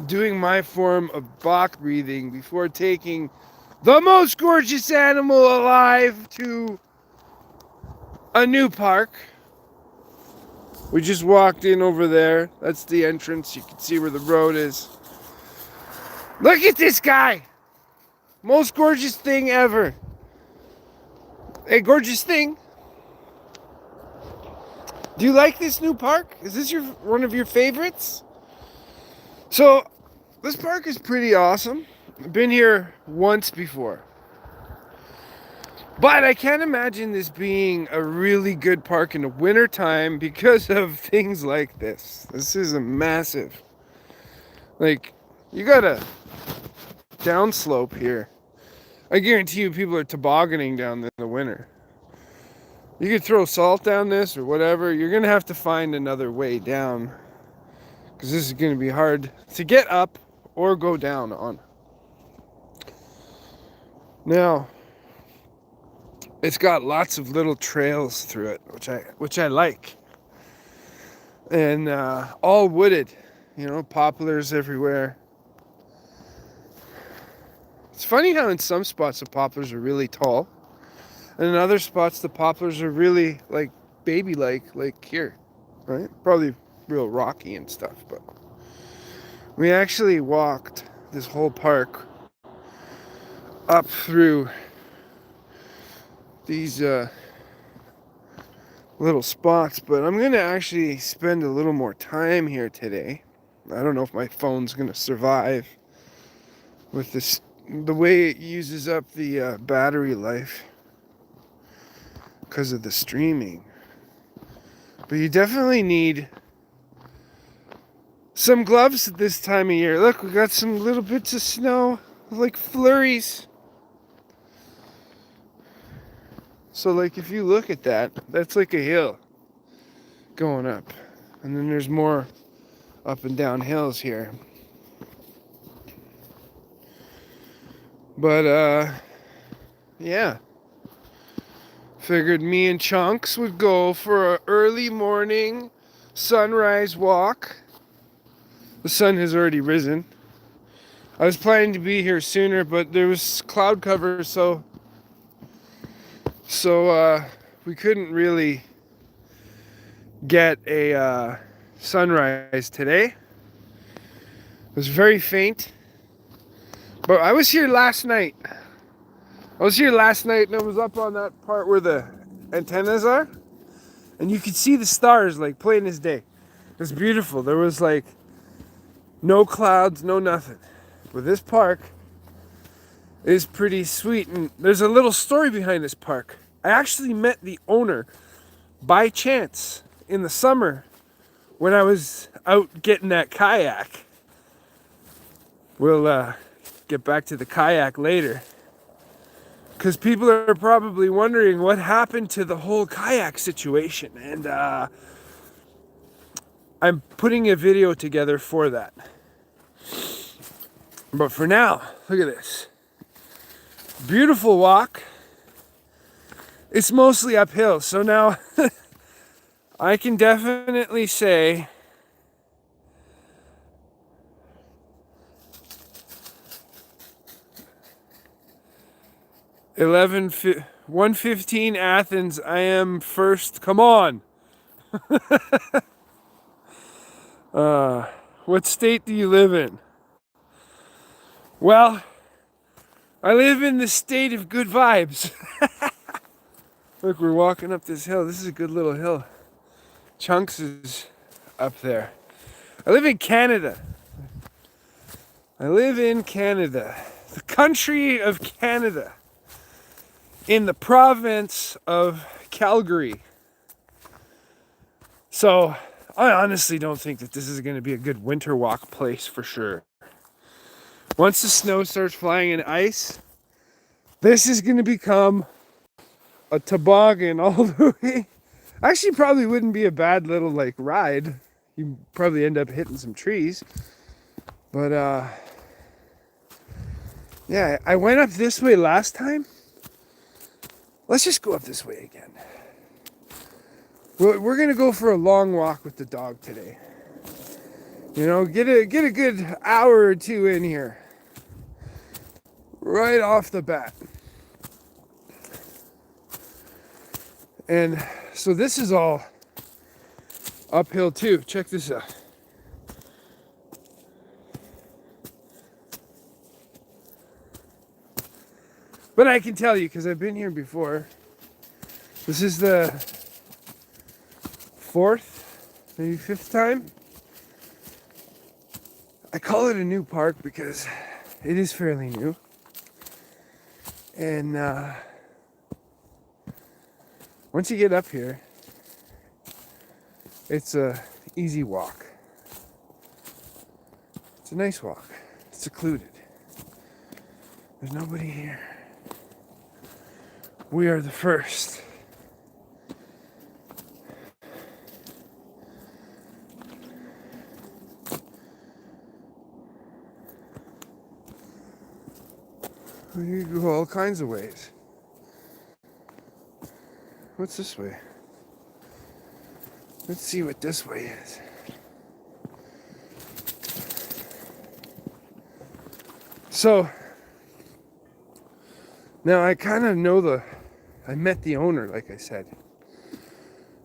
doing my form of Bach breathing before taking the most gorgeous animal alive to a new park. We just walked in over there. That's the entrance. You can see where the road is. Look at this guy. Most gorgeous thing ever. Hey, gorgeous thing. Do you like this new park? Is this one of your favorites? So, this park is pretty awesome. I've been here once before. But I can't imagine this being a really good park in the winter time because of things like this. This is a massive, like, you got a downslope here. I guarantee you people are tobogganing down in the winter. You could throw salt down this or whatever. You're going to have to find another way down because this is going to be hard to get up or go down on. Now, it's got lots of little trails through it, which I like. And all wooded, poplars everywhere. It's funny how in some spots the poplars are really tall, and in other spots the poplars are really like baby-like here, right? Probably real rocky and stuff, but we actually walked this whole park up through these little spots, but I'm gonna actually spend a little more time here today. I don't know if my phone's gonna survive with this, the way it uses up the battery life because of the streaming. But you definitely need some gloves at this time of year. Look, we got some little bits of snow, like flurries. So like if you look at that, that's like a hill going up. And then there's more up and down hills here. But yeah. Figured me and Chunks would go for an early morning sunrise walk. The sun has already risen. I was planning to be here sooner, but there was cloud cover, so we couldn't really get a sunrise today. It was very faint. But I was here last night. And I was up on that part where the antennas are. And you could see the stars like plain as day. It was beautiful. There was like no clouds, no nothing. But this park is pretty sweet. And there's a little story behind this park. I actually met the owner by chance in the summer when I was out getting that kayak. We'll get back to the kayak later. Because people are probably wondering what happened to the whole kayak situation. And I'm putting a video together for that. But for now, look at this. Beautiful walk. It's mostly uphill. So now I can definitely say – 1:15 Athens. I am first. Come on. What state do you live in? Well, I live in the state of good vibes. Look, we're walking up this hill. This is a good little hill. Chunks is up there. I live in Canada. The country of Canada. In the province of Calgary. So, I honestly don't think that this is going to be a good winter walk place for sure. Once the snow starts flying and ice, this is going to become a toboggan all the way. Actually, probably wouldn't be a bad little like ride. You probably end up hitting some trees. But yeah, I went up this way last time. Let's just go up this way again. We're going to go for a long walk with the dog today. Get a good hour or two in here. Right off the bat. And so this is all uphill too. Check this out. But I can tell you, because I've been here before, this is the 4th, maybe 5th time. I call it a new park because it is fairly new. And once you get up here, it's a easy walk. It's a nice walk. It's secluded. There's nobody here. We are the first. You go all kinds of ways. What's this way? Let's see what this way is. So, now I kind of know I met the owner, like I said,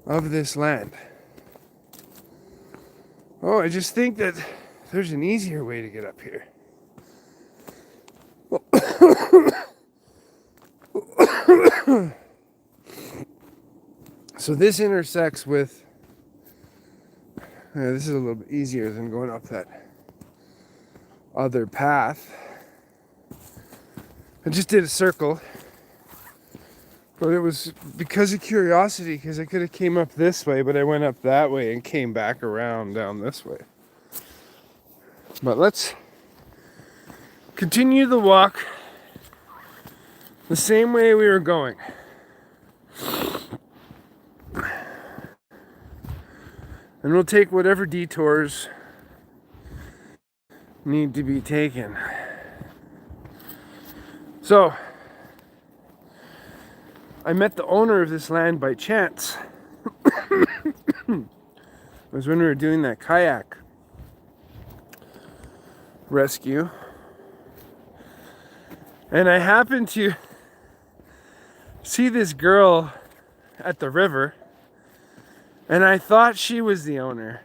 of this land. Oh, I just think that there's an easier way to get up here. So this intersects with, this is a little bit easier than going up that other path. I just did a circle, but it was because of curiosity, because I could have came up this way, but I went up that way and came back around down this way. But let's continue the walk the same way we were going. And we'll take whatever detours need to be taken. So, I met the owner of this land by chance. It was when we were doing that kayak rescue. And I happened to see this girl at the river. And I thought she was the owner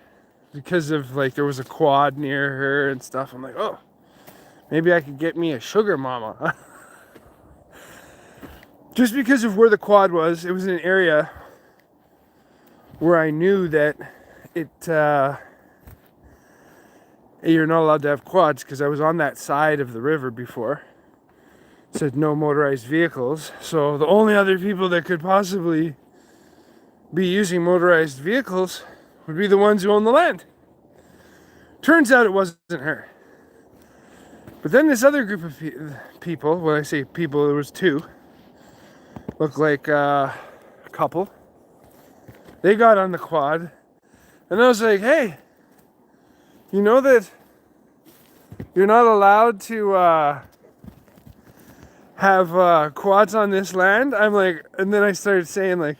because of there was a quad near her and stuff. I'm like, oh, maybe I could get me a sugar mama. Just because of where the quad was, it was in an area where I knew that you're not allowed to have quads, because I was on that side of the river before. It said no motorized vehicles. So the only other people that could possibly be using motorized vehicles would be the ones who own the land. Turns out it wasn't her. But then this other group of people, when I say people, there was two, looked like a couple. They got on the quad, and I was like, hey, you know that you're not allowed to have quads on this land? I'm like, and then I started saying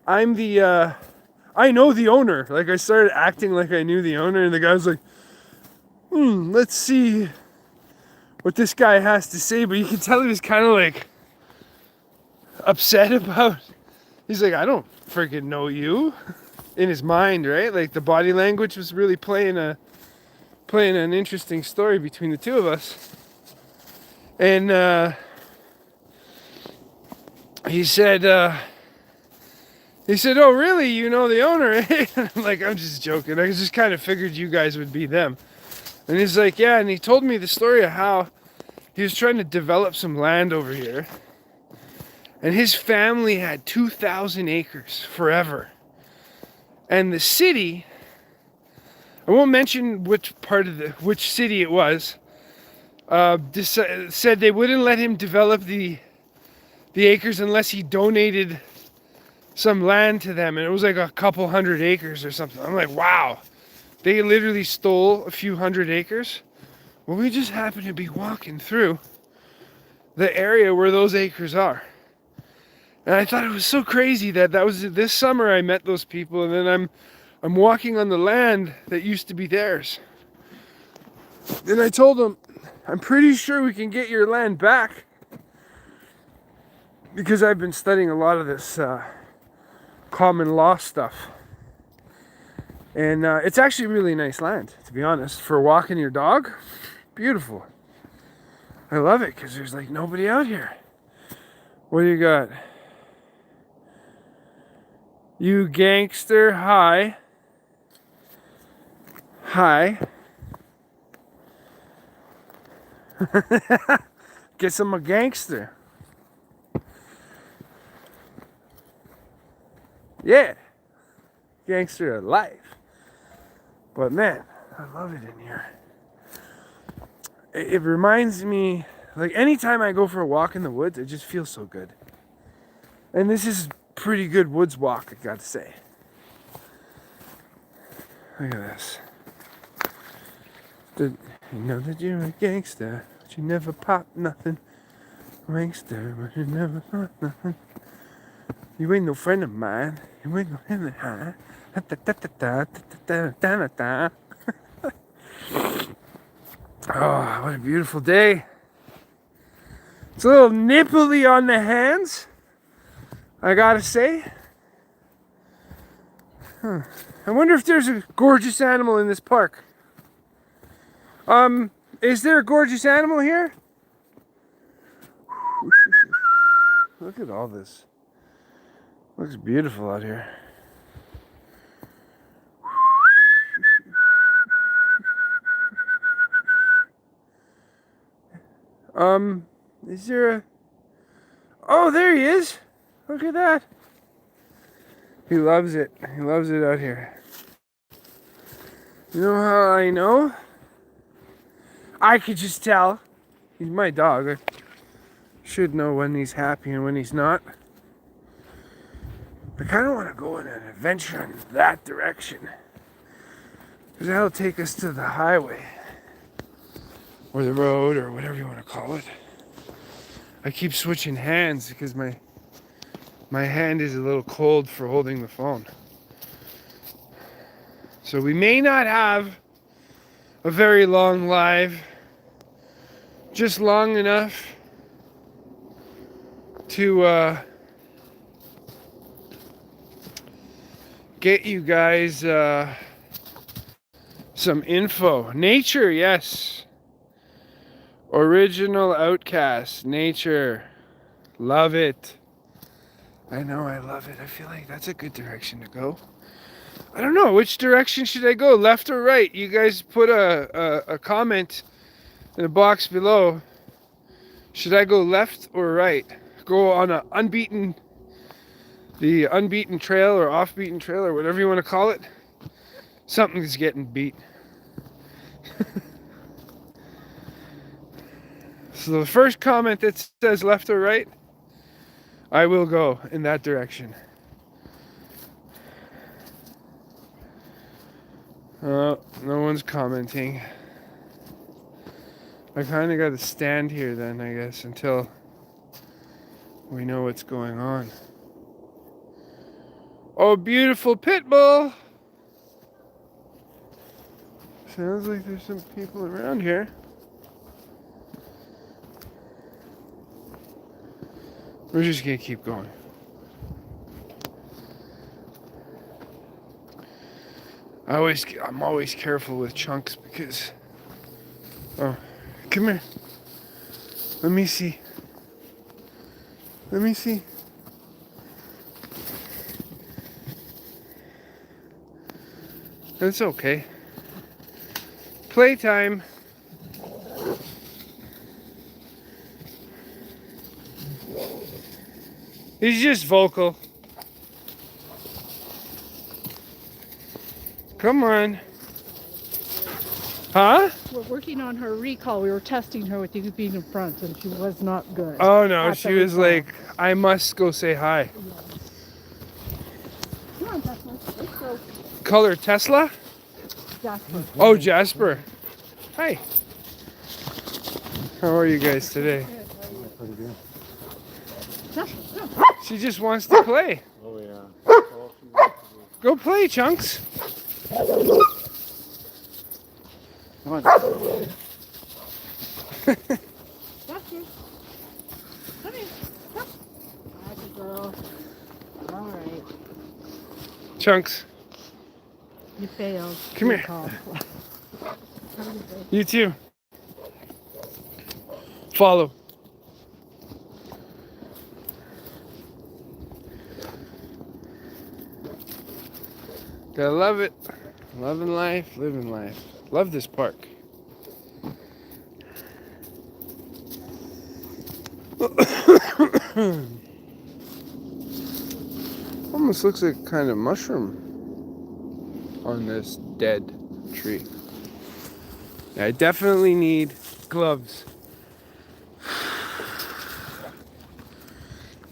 I know the owner. I started acting like I knew the owner, and the guy was like, let's see what this guy has to say. But you can tell he was kind of upset about. He's like, I don't freaking know you. In his mind, right? The body language was really playing an interesting story between the two of us. And he said, oh, really? You know the owner? I'm like, I'm just joking. I just kind of figured you guys would be them. And he's like, yeah. And he told me the story of how he was trying to develop some land over here. And his family had 2,000 acres forever. And the city, I won't mention which city it was, said they wouldn't let him develop the acres unless he donated some land to them. And it was a couple hundred acres or something. I'm like, wow. They literally stole a few hundred acres. Well, we just happened to be walking through the area where those acres are. And I thought it was so crazy that was this summer I met those people, and then I'm walking on the land that used to be theirs Then I told him, I'm pretty sure we can get your land back. Because I've been studying a lot of this common law stuff. And it's actually really nice land, to be honest. For walking your dog, beautiful. I love it because there's like nobody out here. What do you got? You gangster, hi. Hi. Guess I'm a gangster. Yeah. Gangster of life. But man, I love it in here. It reminds me, like anytime I go for a walk in the woods, it just feels so good. And this is pretty good woods walk, I gotta say. Look at this. You know that you're a gangster, but you never pop nothing. Gangster, but you never pop nothing. You ain't no friend of mine. You ain't no friend of mine. Oh, what a beautiful day. It's a little nipply on the hands, I gotta say. I wonder if there's a gorgeous animal in this park. Is there a gorgeous animal here? Look at all this. Looks beautiful out here. Is there a... Oh, there he is. Look at that. He loves it. He loves it out here. You know how I know? I could just tell. He's my dog. I should know when he's happy and when he's not. I kind of want to go on an adventure in that direction. Because that'll take us to the highway. Or the road, or whatever you want to call it. I keep switching hands because my hand is a little cold for holding the phone. So we may not have a very long live. Just long enough to get you guys some info. Nature, yes. Original Outcast, nature. Love it. I know, I love it. I feel like that's a good direction to go. I don't know, which direction should I go? Left or right? You guys put a comment in the box below. Should I go left or right? Go on the unbeaten trail or off-beaten trail or whatever you want to call it. Something's getting beat. So the first comment that says left or right, I will go in that direction. No one's commenting. I kind of got to stand here then, I guess, until we know what's going on. Oh, beautiful pit bull! Sounds like there's some people around here. We're just gonna keep going. I'm always careful with chunks because... Oh, come here. Let me see. Let me see. That's okay. Playtime. He's just vocal. Come on. Huh? We're working on her recall. We were testing her with you being in front, and she was not good. Oh no, she was like, I must go say hi. Yeah. Come on, Tesla. Let's go. Color Tesla? Jasper. Oh, Jasper. Hi. How are you guys today? Pretty good. Tesla, go. She just wants to play. Oh yeah. Go play, Chunks. Come on. Got you. Come here. Come. Good girl. All right. Chunks, You failed. come Good here. call. You too. Follow. Gotta love it. Loving life, living life. Love this park. Almost looks like kind of mushroom on this dead tree. Yeah, I definitely need gloves.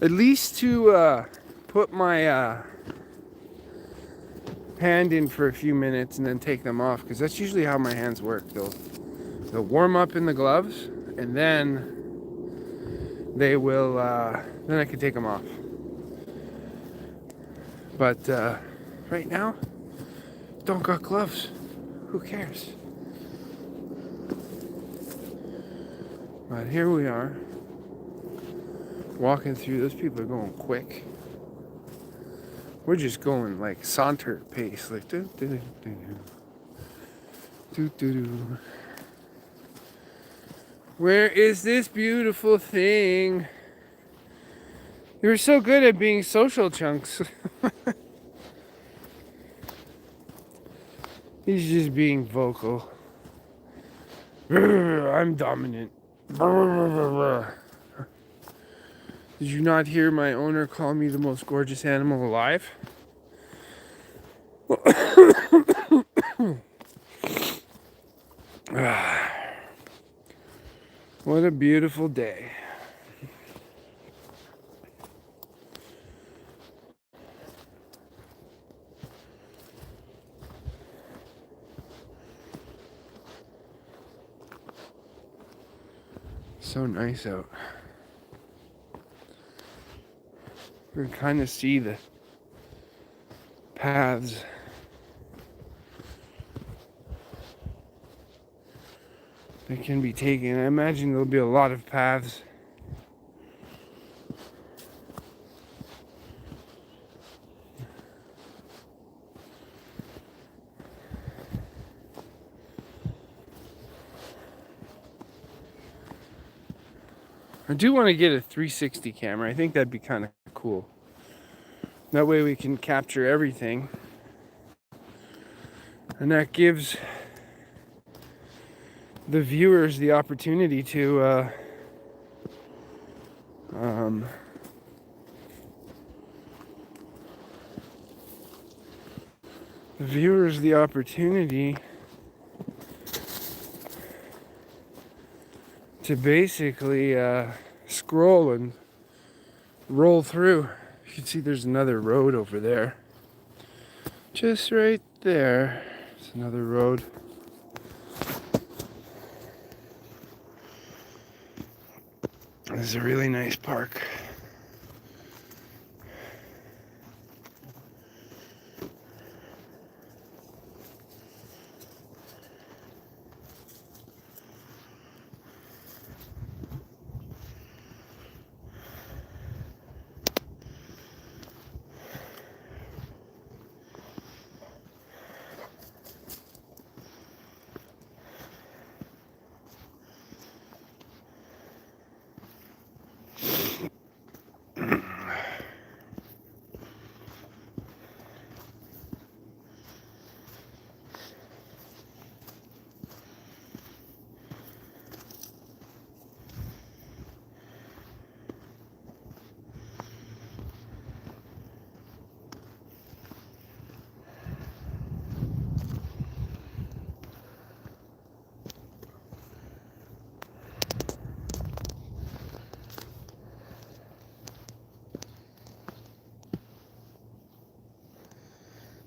At least to put my hand in for a few minutes and then take them off, because that's usually how my hands work. They'll warm up in the gloves and then they will then I can take them off. But right now, don't got gloves. Who cares? But here we are, walking through. Those people are going quick. We're just going like saunter pace, like do do do do do do. Where is this beautiful thing? You were so good at being social, Chunks. He's just being vocal. I'm dominant. Did you not hear my owner call me the most gorgeous animal alive? What a beautiful day. So nice out. You can kind of see the paths. That can be taken. I imagine there'll be a lot of paths. I do want to get a 360 camera. I think that'd be kind of cool. That way we can capture everything. And that gives the viewers the opportunity to to basically scroll and roll through. You can see there's another road over there. Just right there. It's another road. This is a really nice park.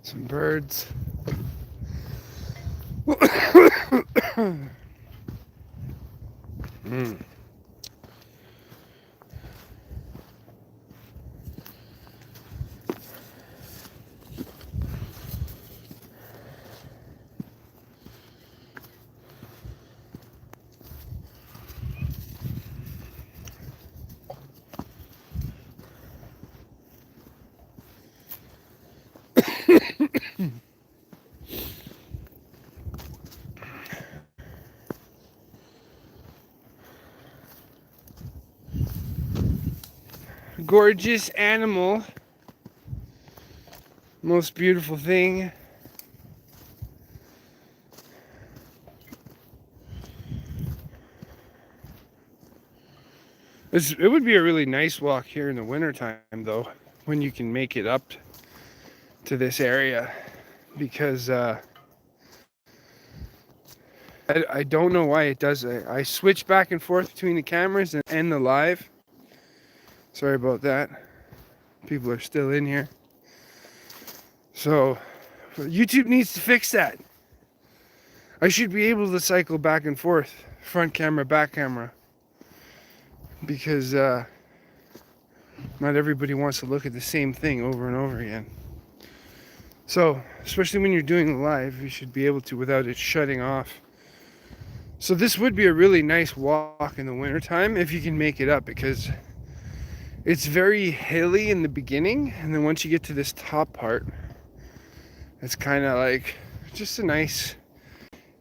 Some birds. gorgeous animal. Most beautiful thing. It would be a really nice walk here in the wintertime, though, when you can make it up to this area, because I don't know why it does. I switch back and forth between the cameras and the live. Sorry about that. People are still in here. So YouTube needs to fix that. I should be able to cycle back and forth, front camera, back camera, because not everybody wants to look at the same thing over and over again. So, especially when you're doing live, you should be able to without it shutting off. So this would be a really nice walk in the wintertime if you can make it up, because it's very hilly in the beginning, and then once you get to this top part, it's kind of like just a nice,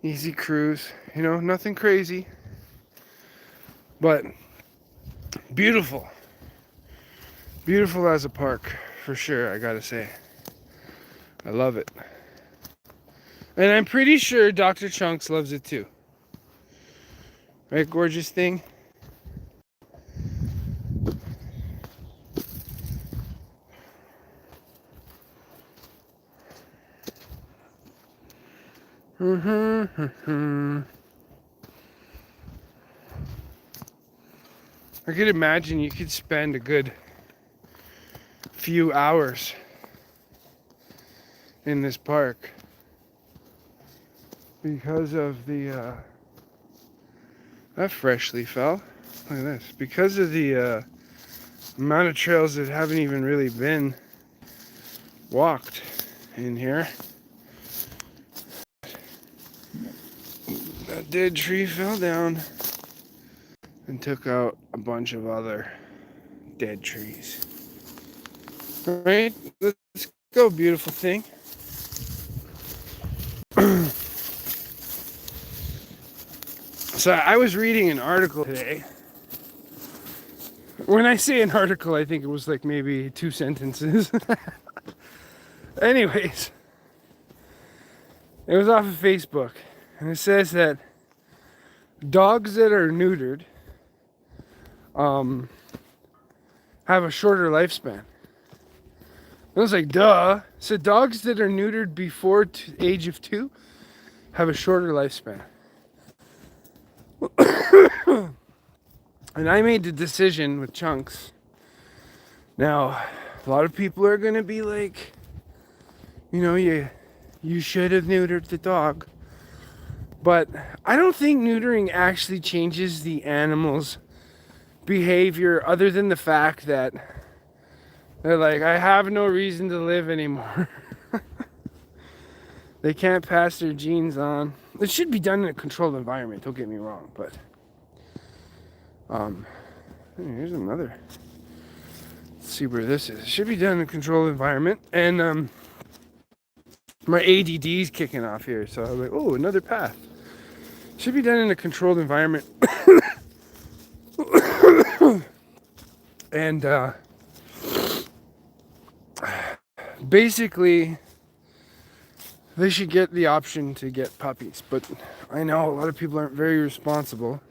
easy cruise. You know, nothing crazy, but beautiful. Beautiful as a park, for sure, I gotta say. I love it. And I'm pretty sure Dr. Chunks loves it too. Right, gorgeous thing? I could imagine you could spend a good few hours in this park because of the that freshly fell. Look at this. Because of the amount of trails that haven't even really been walked in here. That dead tree fell down and took out a bunch of other dead trees. All right, let's go, beautiful thing. So I was reading an article today. When I say an article, I think it was like maybe 2 sentences. Anyways, it was off of Facebook, and it says that dogs that are neutered have a shorter lifespan. I was like, duh. So dogs that are neutered before age of 2 have a shorter lifespan. And I made the decision with Chunks. Now, a lot of people are going to be like, you know, you should have neutered the dog. But I don't think neutering actually changes the animal's behavior, other than the fact that they're like, I have no reason to live anymore. They can't pass their genes on. It should be done in a controlled environment, don't get me wrong, but here's another. Let's see where this is. It should be done in a controlled environment. And my ADD is kicking off here, so I'm like, oh, another path. Should be done in a controlled environment. And basically they should get the option to get puppies, but I know a lot of people aren't very responsible,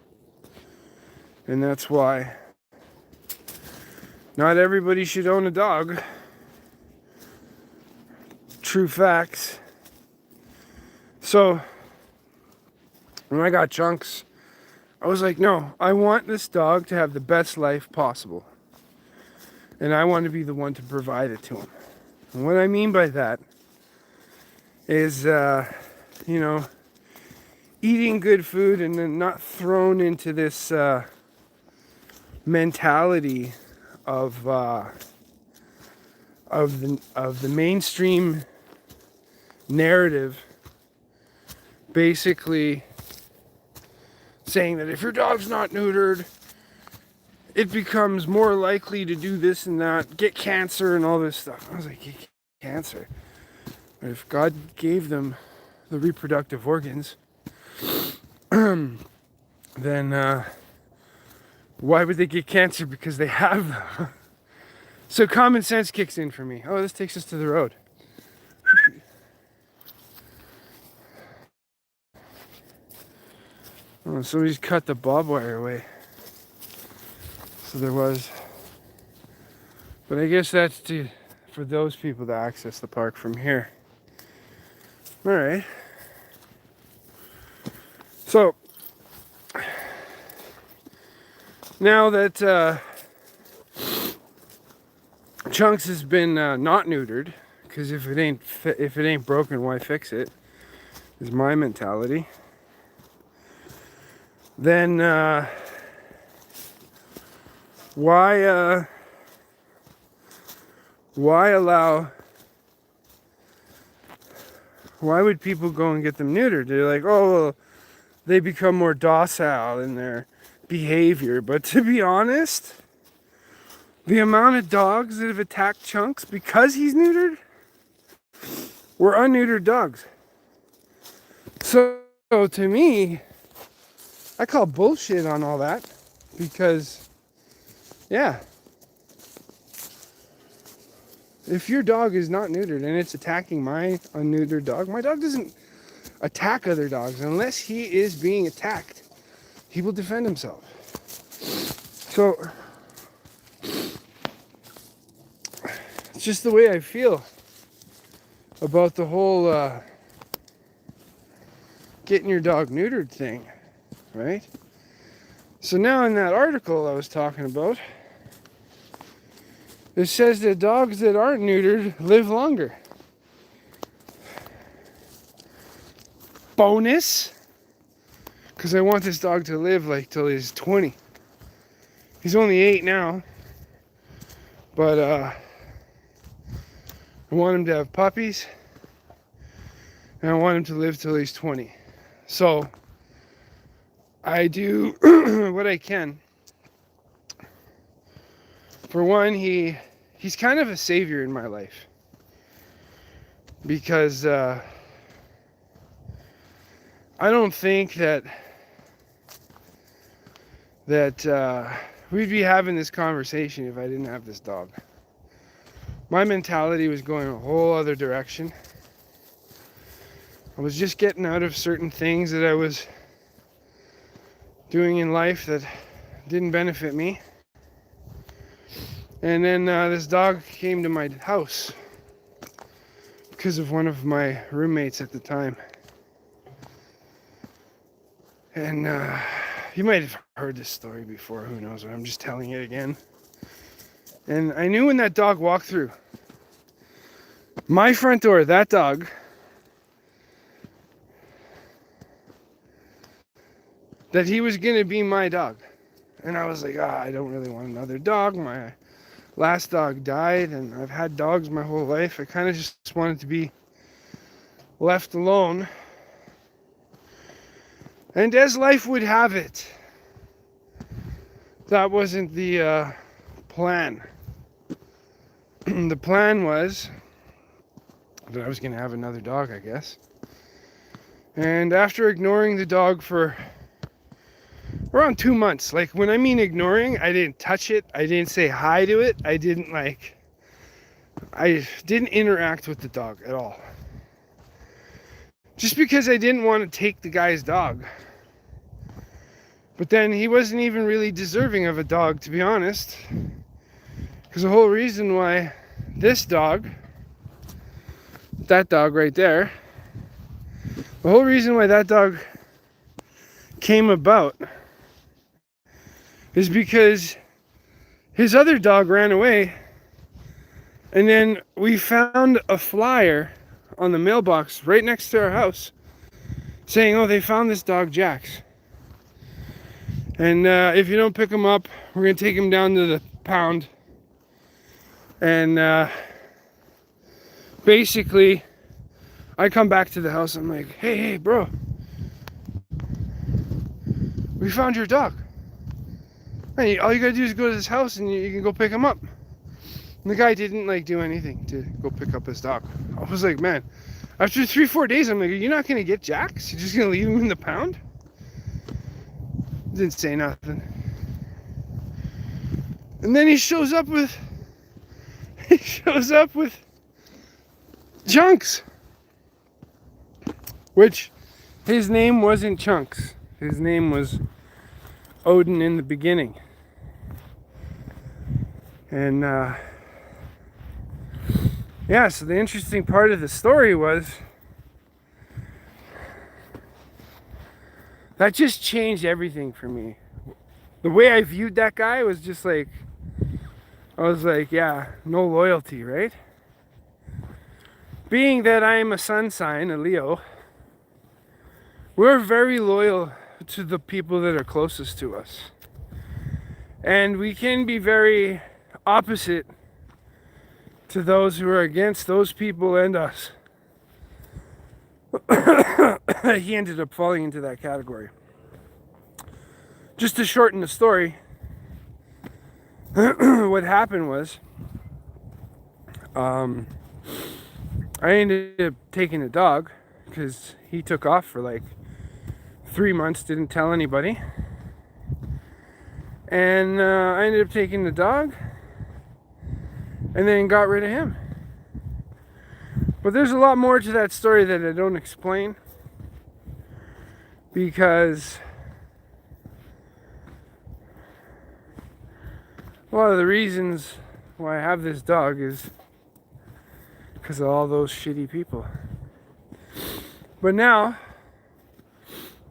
and that's why not everybody should own a dog. True facts. So when I got Chunks, I was like, no, I want this dog to have the best life possible, and I want to be the one to provide it to him. And what I mean by that is, you know, eating good food and then not thrown into this mentality of the mainstream narrative, basically saying that if your dog's not neutered, it becomes more likely to do this and that, get cancer and all this stuff. I was like, get cancer? But if God gave them the reproductive organs, then why would they get cancer? Because they have them. So common sense kicks in for me. Oh, this takes us to the road. Oh, somebody's cut the barbed wire away. So there was. But I guess that's for those people to access the park from here. All right. So now that Chunks has been not neutered, because if it ain't broken, why fix it? Is my mentality. Then why would people go and get them neutered? They're like, oh, well, they become more docile in their behavior. But to be honest, the amount of dogs that have attacked Chunks because he's neutered were unneutered dogs. So to me, I call bullshit on all that, because, yeah, if your dog is not neutered and it's attacking my unneutered dog, my dog doesn't attack other dogs unless he is being attacked. He will defend himself. So it's just the way I feel about the whole getting your dog neutered thing, right? So now in that article I was talking about, it says that dogs that aren't neutered live longer. Bonus, because I want this dog to live like till he's 20. He's only 8 now, but I want him to have puppies, and I want him to live till he's 20. So I do what I can. For one, he's kind of a savior in my life, because I don't think that we'd be having this conversation if I didn't have this dog. My mentality was going a whole other direction. I was just getting out of certain things that I was doing in life that didn't benefit me. And then this dog came to my house because of one of my roommates at the time. And you might have heard this story before, who knows, but I'm just telling it again. And I knew when that dog walked through my front door, that dog that he was going to be my dog. And I was like, I don't really want another dog. My last dog died, and I've had dogs my whole life. I kind of just wanted to be left alone. And as life would have it, that wasn't the plan. The plan was that I was going to have another dog, I guess. And after ignoring the dog for around 2 months, like when I mean ignoring, I didn't touch it, I didn't say hi to it, I didn't interact with the dog at all. Just because I didn't want to take the guy's dog. But then he wasn't even really deserving of a dog, to be honest. Because the whole reason why this dog, that dog right there, the whole reason why that dog came about is because his other dog ran away, and then we found a flyer on the mailbox right next to our house saying, oh, they found this dog, Jax. And if you don't pick him up, we're going to take him down to the pound. And basically, I come back to the house. I'm like, hey, bro. We found your dog. Hey, all you got to do is go to this house and you can go pick him up. And the guy didn't do anything to go pick up his dog. I was like, man, after 3-4 days, I'm like, are you not going to get Jax? You're just going to leave him in the pound? Didn't say nothing. And then he shows up with he shows up with Chunks, which his name wasn't Chunks. His name was Odin in the beginning. And yeah, so the interesting part of the story was that just changed everything for me. The way I viewed that guy was just like, I was like, yeah, no loyalty, right? Being that I'm a sun sign, a Leo, we're very loyal to the people that are closest to us. And we can be very opposite to those who are against those people and us. He ended up falling into that category. Just to shorten the story, what happened was, I ended up taking a dog because he took off for like 3 months, didn't tell anybody. And I ended up taking the dog and then got rid of him. But there's a lot more to that story that I don't explain, because a lot of the reasons why I have this dog is because of all those shitty people. But now,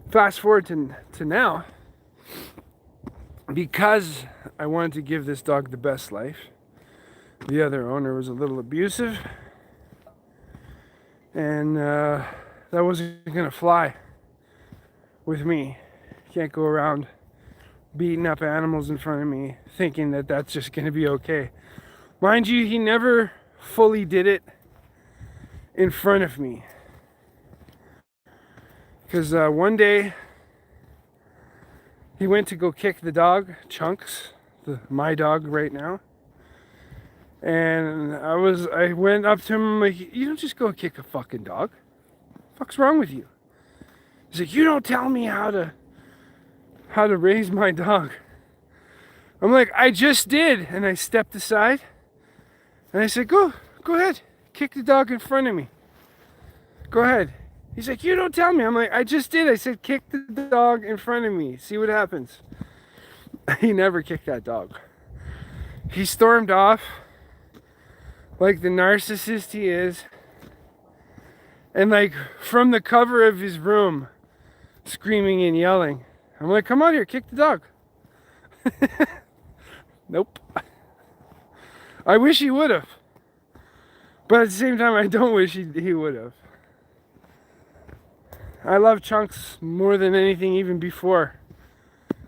fast forward to now, because I wanted to give this dog the best life, the other owner was a little abusive, and that wasn't gonna fly with me. Can't go around beating up animals in front of me thinking that that's just gonna be okay. Mind you, he never fully did it in front of me, because one day he went to go kick the dog, Chunks, my dog right now. And I went up to him like, you don't just go kick a fucking dog. What the fuck's wrong with you? He's like, you don't tell me how to raise my dog. I'm like, I just did. And I stepped aside and I said, go ahead, kick the dog in front of me. Go ahead. He's like, you don't tell me. I'm like, I just did. I said, kick the dog in front of me. See what happens. He never kicked that dog. He stormed off like the narcissist he is. And like from the cover of his room, screaming and yelling. I'm like, come on here, kick the dog. Nope. I wish he would have. But at the same time, I don't wish he would have. I love Chunks more than anything, even before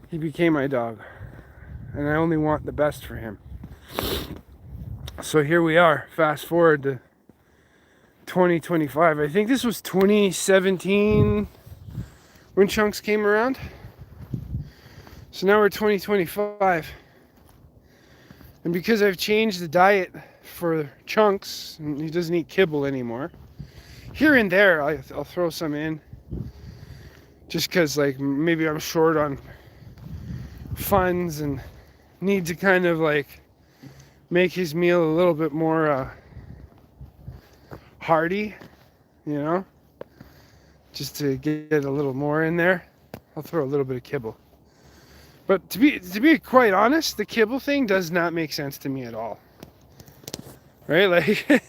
he became my dog. And I only want the best for him. So here we are, fast forward to 2025. I think this was 2017 when Chunks came around. So now we're 2025. And because I've changed the diet for Chunks, and he doesn't eat kibble anymore, here and there I'll throw some in. Just because like maybe I'm short on funds and need to kind of like make his meal a little bit more hearty, you know, just to get a little more in there. I'll throw a little bit of kibble. But to be quite honest, the kibble thing does not make sense to me at all. Right? Like,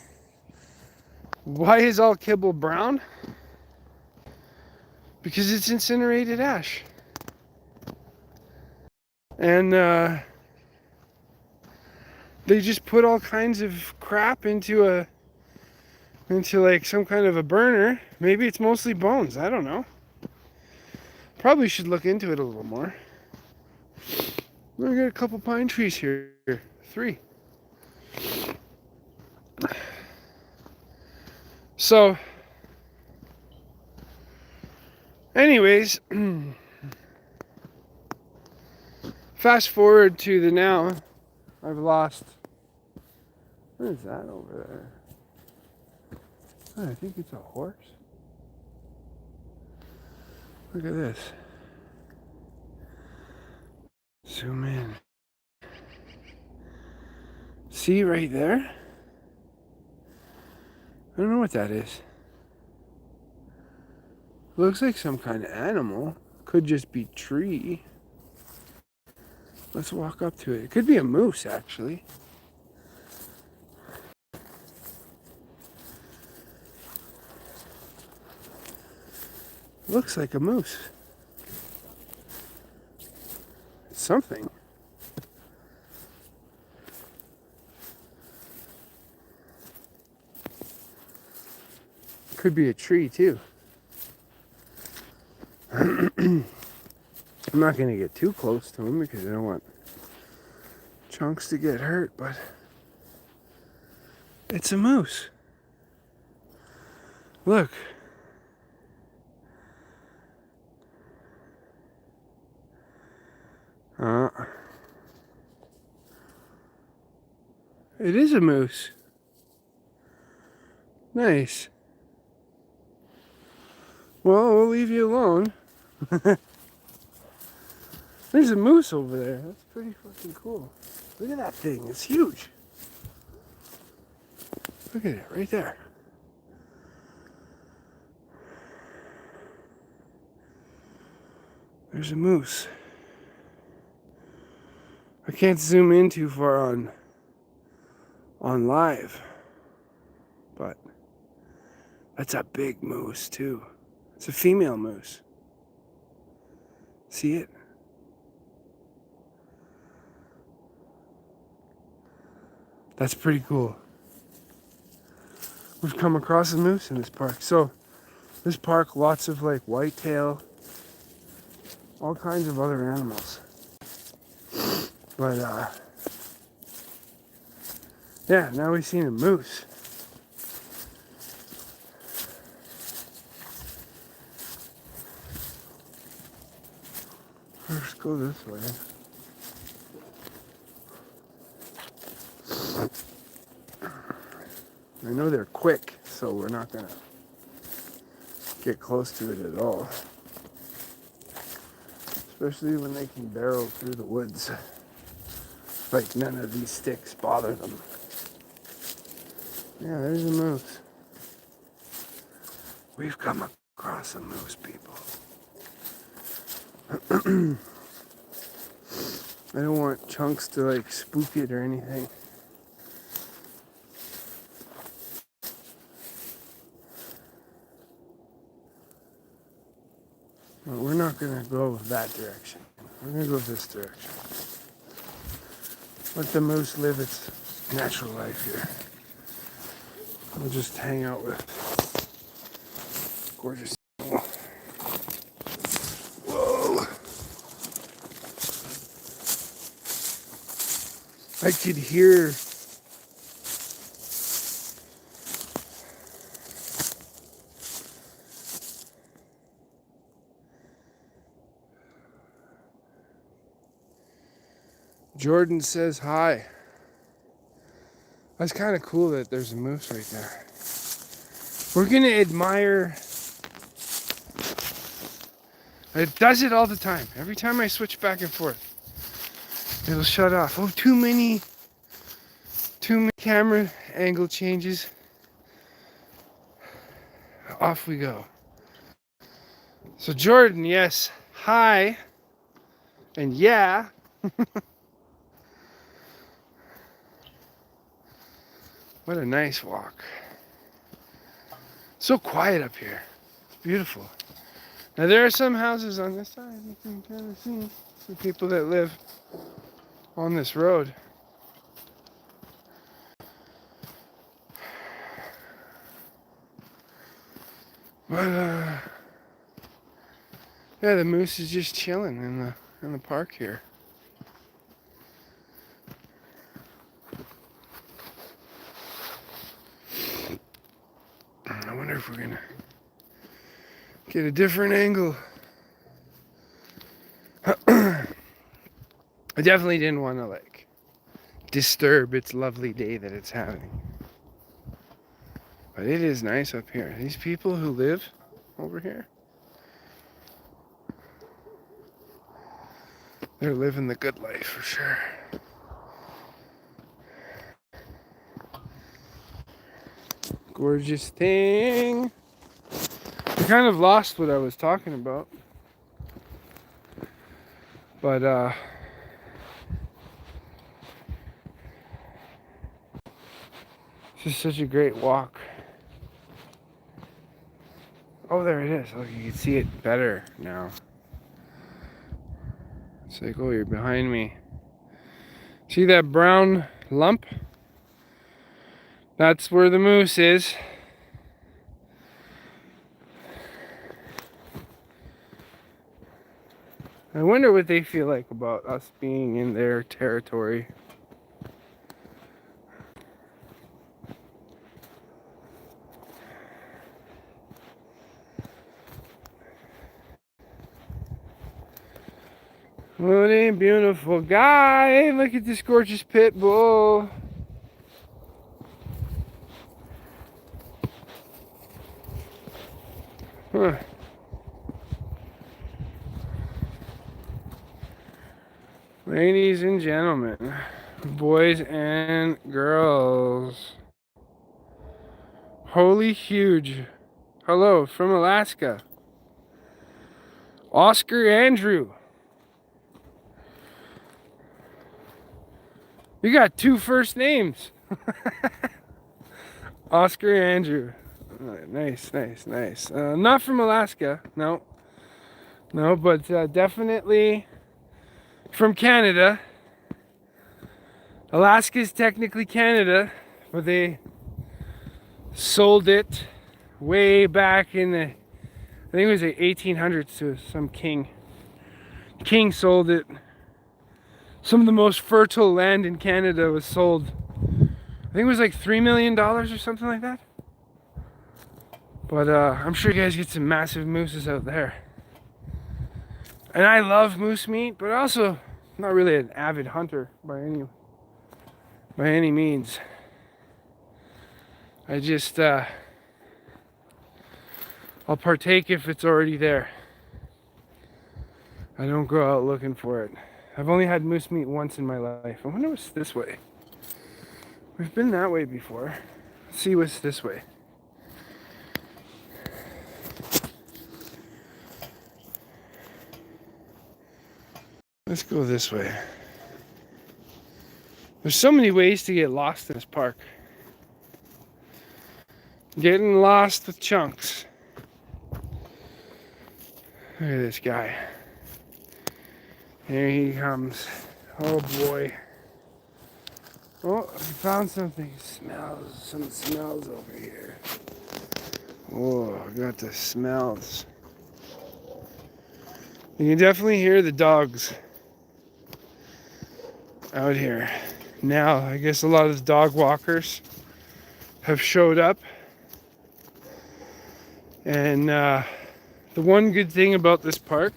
why is all kibble brown? Because it's incinerated ash. And they just put all kinds of crap into like some kind of a burner. Maybe it's mostly bones. I don't know. Probably should look into it a little more. We got a couple pine trees here. 3. So, anyways, fast forward to the now. I've lost. What is that over there? Oh, I think it's a horse. Look at this. Zoom in. See right there? I don't know what that is. Looks like some kind of animal. Could just be tree. Let's walk up to it. It could be a moose, actually. Looks like a moose. It's something. Could be a tree, too. I'm not going to get too close to him because I don't want Chunks to get hurt, but it's a moose. Look. It is a moose. Nice. Well, we'll leave you alone. There's a moose over there. That's pretty fucking cool. Look at that thing. It's huge. Look at it right there. There's a moose. I can't zoom in too far on live, but that's a big moose too. It's a female moose. See it? That's pretty cool. We've come across a moose in this park. So this park, lots of like whitetail, all kinds of other animals. But yeah, now we've seen a moose. Let's go this way. I know they're quick, so we're not gonna get close to it at all. Especially when they can barrel through the woods. Like none of these sticks bother them. Yeah, there's a moose. We've come across a moose, people. I don't want Chunks to like spook it or anything. But we're not gonna go that direction. We're gonna go this direction. Let the moose live its natural life here. We'll just hang out with gorgeous animal. Whoa! I could hear Jordan says hi. That's kind of cool that there's a moose right there. We're gonna admire. It does it all the time. Every time I switch back and forth, it'll shut off. Oh, too many camera angle changes. Off we go. So Jordan, yes, hi, and yeah. What a nice walk. So quiet up here. It's beautiful. Now there are some houses on this side. You can kind of see some people that live on this road. But yeah, the moose is just chilling in the park here. I wonder if we're gonna get a different angle. I definitely didn't want to like disturb its lovely day that it's having. But it is nice up here. These people who live over here, they're living the good life for sure. gorgeous thing. I kind of lost what I was talking about. But this is such a great walk. Oh, there it is. Look, you can see it better now. It's like, oh, you're behind me. See that brown lump? That's where the moose is. I wonder what they feel like about us being in their territory. What a beautiful guy. Look at this gorgeous pit bull. Huh. Ladies and gentlemen, boys and girls. Holy huge. Hello from Alaska. Oscar Andrew. You got 2 first names. Oscar Andrew. Nice. Not from Alaska. No, but definitely from Canada. Alaska is technically Canada, but they sold it way back in the, I think it was the 1800s to some king. King sold it. Some of the most fertile land in Canada was sold. I think it was like $3 million or something like that. But I'm sure you guys get some massive mooses out there. And I love moose meat, but also not really an avid hunter by any means. I just I'll partake if it's already there. I don't go out looking for it. I've only had moose meat once in my life. I wonder what's this way. We've been that way before. Let's see what's this way. Let's go this way. There's so many ways to get lost in this park. Getting lost with chunks. Look at this guy. Here he comes. Oh boy. Oh, I found something. Some smells over here. Oh, I got the smells. You can definitely hear the dogs out here. Now, I guess a lot of the dog walkers have showed up. And the one good thing about this park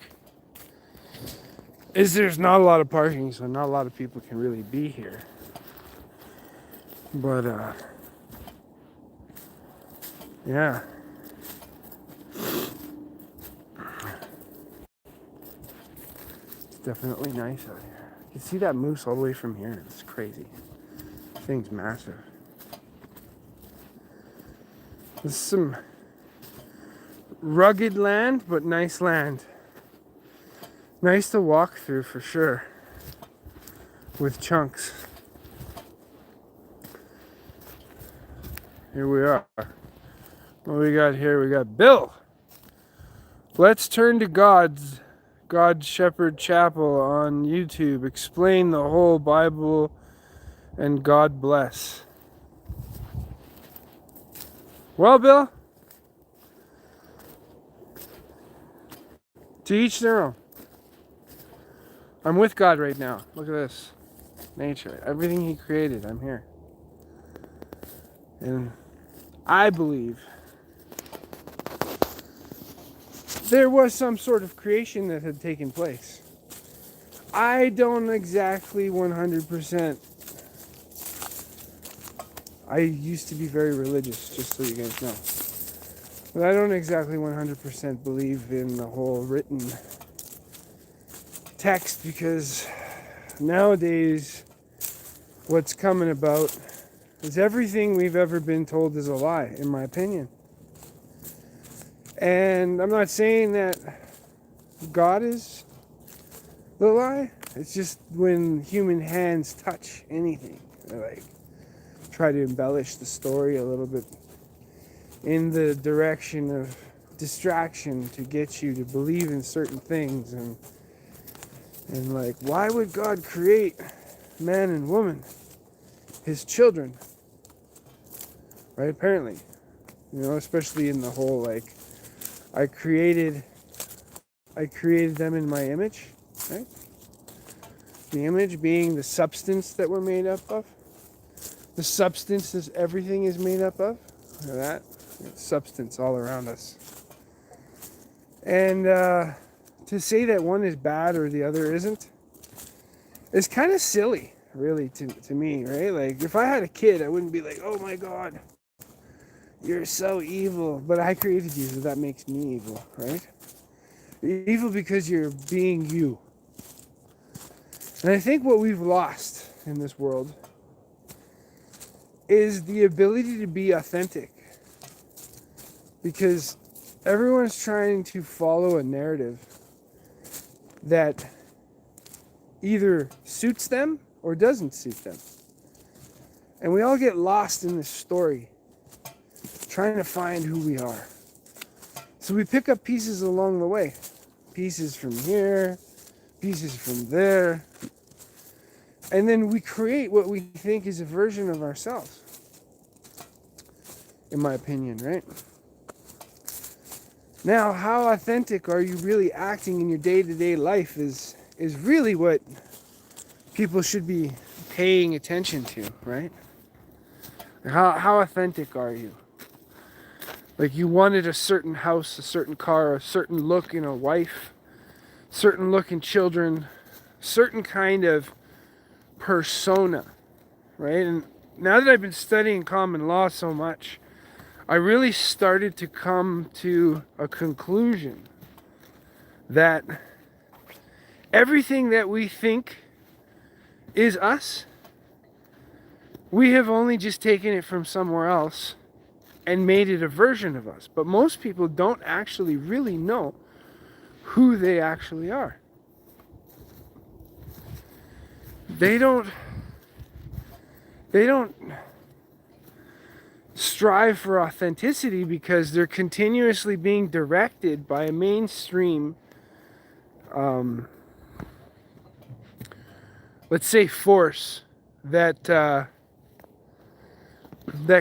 is there's not a lot of parking, so not a lot of people can really be here. But yeah. It's definitely nice out here. You can see that moose all the way from here. It's crazy. This thing's massive. This is some rugged land, but nice land. Nice to walk through for sure. With chunks. Here we are. What we got here? We got Bill. Let's turn to God Shepherd Chapel on YouTube. Explain the whole Bible and God bless. Well, Bill, to each their own. I'm with God right now. Look at this. Nature. Everything He created, I'm here. And I believe there was some sort of creation that had taken place. I don't exactly 100%. I used to be very religious, just so you guys know. But I don't exactly 100% believe in the whole written text, because nowadays what's coming about is everything we've ever been told is a lie, in my opinion. And I'm not saying that God is the lie. It's just when human hands touch anything, they like try to embellish the story a little bit in the direction of distraction to get you to believe in certain things, and like, why would God create man and woman, his children, right? Apparently, especially in the whole like I created them in my image, right? The image being the substance that we're made up of. The substance that everything is made up of. Look at that. It's substance all around us. And to say that one is bad or the other isn't is kind of silly, really, to me, right? Like, if I had a kid, I wouldn't be like, oh my God, you're so evil. But I created you, so that makes me evil, right? You're evil because you're being you. And I think what we've lost in this world is the ability to be authentic. Because everyone's trying to follow a narrative that either suits them or doesn't suit them. And we all get lost in this story, trying to find who we are. So we pick up pieces along the way. Pieces from here, pieces from there. And then we create what we think is a version of ourselves. In my opinion, right? Now, how authentic are you really acting in your day-to-day life is really what people should be paying attention to, right? How authentic are you? Like, you wanted a certain house, a certain car, a certain look in a wife, certain look in children, certain kind of persona, right? And now that I've been studying common law so much, I really started to come to a conclusion that everything that we think is us, we have only just taken it from somewhere else and made it a version of us. But most people don't actually really know who they actually are. They don't strive for authenticity because they're continuously being directed by a mainstream, let's say, force that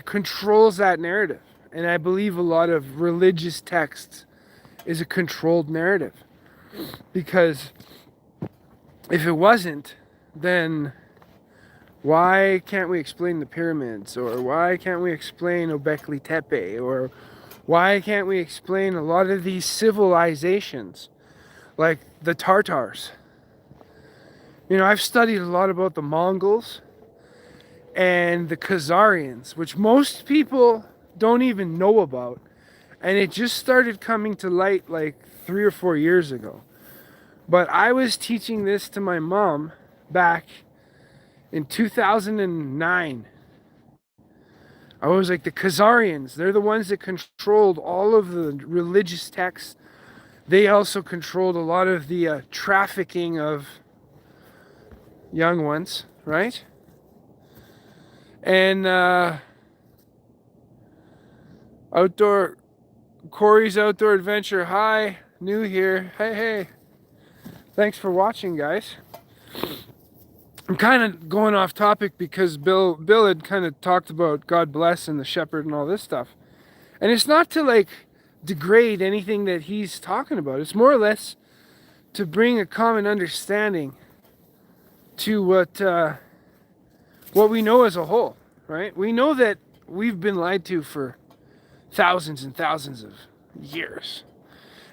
controls that narrative. And I believe a lot of religious texts is a controlled narrative, because if it wasn't, then why can't we explain the pyramids? Or why can't we explain Göbekli Tepe? Or why can't we explain a lot of these civilizations, like the Tartars? I've studied a lot about the Mongols and the Khazarians, which most people don't even know about. And it just started coming to light like 3 or 4 years ago. But I was teaching this to my mom back in 2009. I was like, the Khazarians, they're the ones that controlled all of the religious texts. They also controlled a lot of the trafficking of young ones, right? And Corey's Outdoor Adventure, hi, new here, hey. Thanks for watching, guys. I'm kind of going off topic because Bill had kind of talked about God bless and the shepherd and all this stuff. And it's not to like degrade anything that he's talking about. It's more or less to bring a common understanding to what we know as a whole, right? We know that we've been lied to for thousands and thousands of years.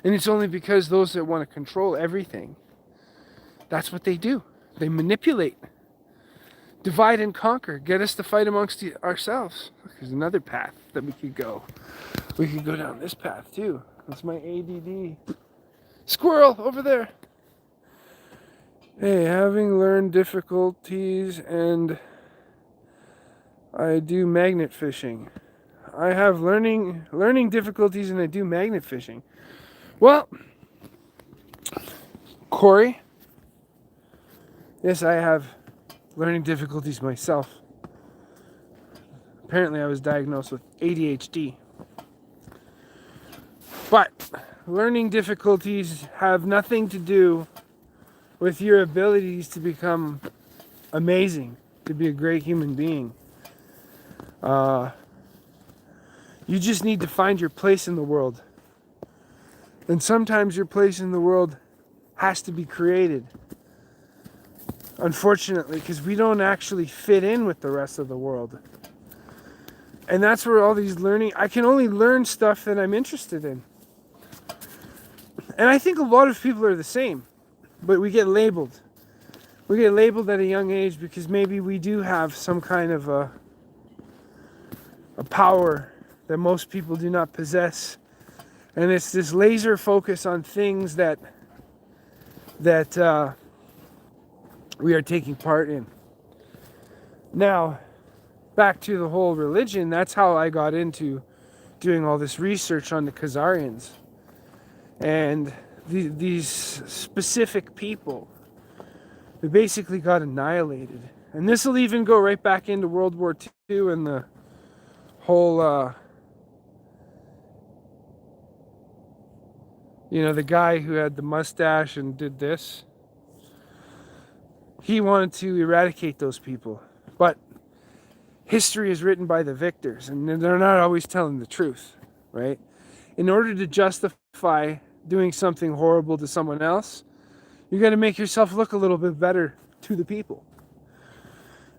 And it's only because those that want to control everything, that's what they do. They manipulate, divide and conquer, get us to fight amongst ourselves. There's another path that we could go. We could go down this path too. That's my ADD. Squirrel over there. Hey, having learned difficulties and I do magnet fishing. I have learning difficulties and I do magnet fishing. Well, Corey, yes, I have learning difficulties myself. Apparently I was diagnosed with ADHD. But learning difficulties have nothing to do with your abilities to become amazing, to be a great human being. You just need to find your place in the world. And sometimes your place in the world has to be created. Unfortunately, because we don't actually fit in with the rest of the world. And that's where all these learning, I can only learn stuff that I'm interested in. And I think a lot of people are the same, but we get labeled. We get labeled at a young age because maybe we do have some kind of a power that most people do not possess. And it's this laser focus on things that we are taking part in. Now, back to the whole religion, that's how I got into doing all this research on the Khazarians. And these specific people, they basically got annihilated. And this will even go right back into World War II and the whole, the guy who had the mustache and did this. He wanted to eradicate those people. But history is written by the victors, and they're not always telling the truth, right? In order to justify doing something horrible to someone else, you got to make yourself look a little bit better to the people.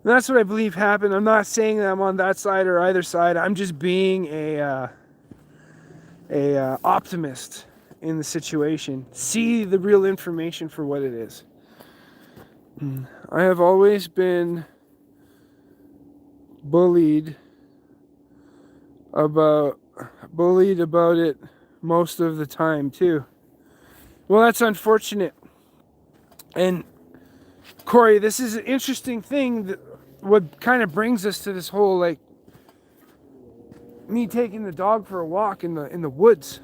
And that's what I believe happened. I'm not saying that I'm on that side or either side. I'm just being a optimist in the situation. See the real information for what it is. I have always been bullied about it most of the time too. Well, that's unfortunate. And Corey, this is an interesting thing that what kind of brings us to this whole, like, me taking the dog for a walk in the woods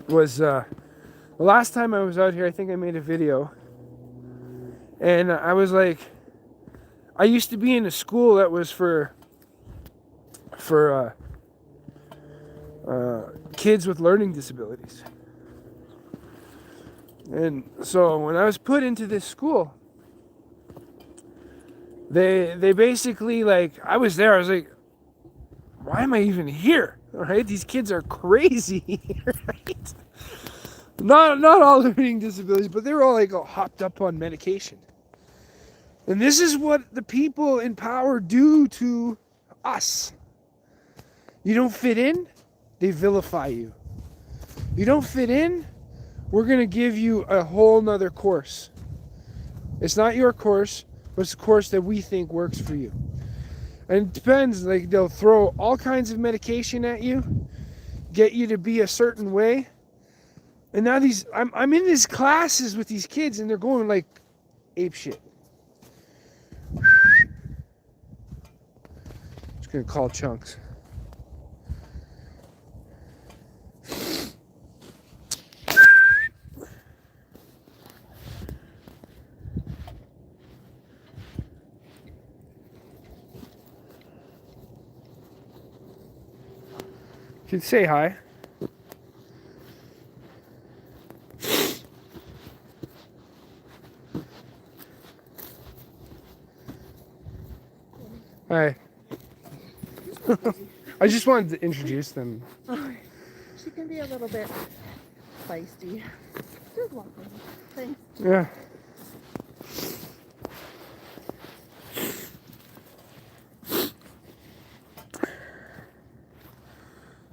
was the last time I was out here. I think I made a video, and I was like, I used to be in a school that was for kids with learning disabilities. And so when I was put into this school, they basically, like, I was there, I was like, why am I even here? All right, these kids are crazy, right? Not all learning disabilities, but they were all like all hopped up on medication. And this is what the people in power do to us. You don't fit in, they vilify you. You don't fit in, we're going to give you a whole nother course. It's not your course, but it's a course that we think works for you. And it depends, like, they'll throw all kinds of medication at you, get you to be a certain way. And now I'm in these classes with these kids and they're going like ape shit. Just gonna call Chunks. You can say hi. Hi. I just wanted to introduce them. Oh, she can be a little bit feisty. You're welcome. Thanks. Yeah.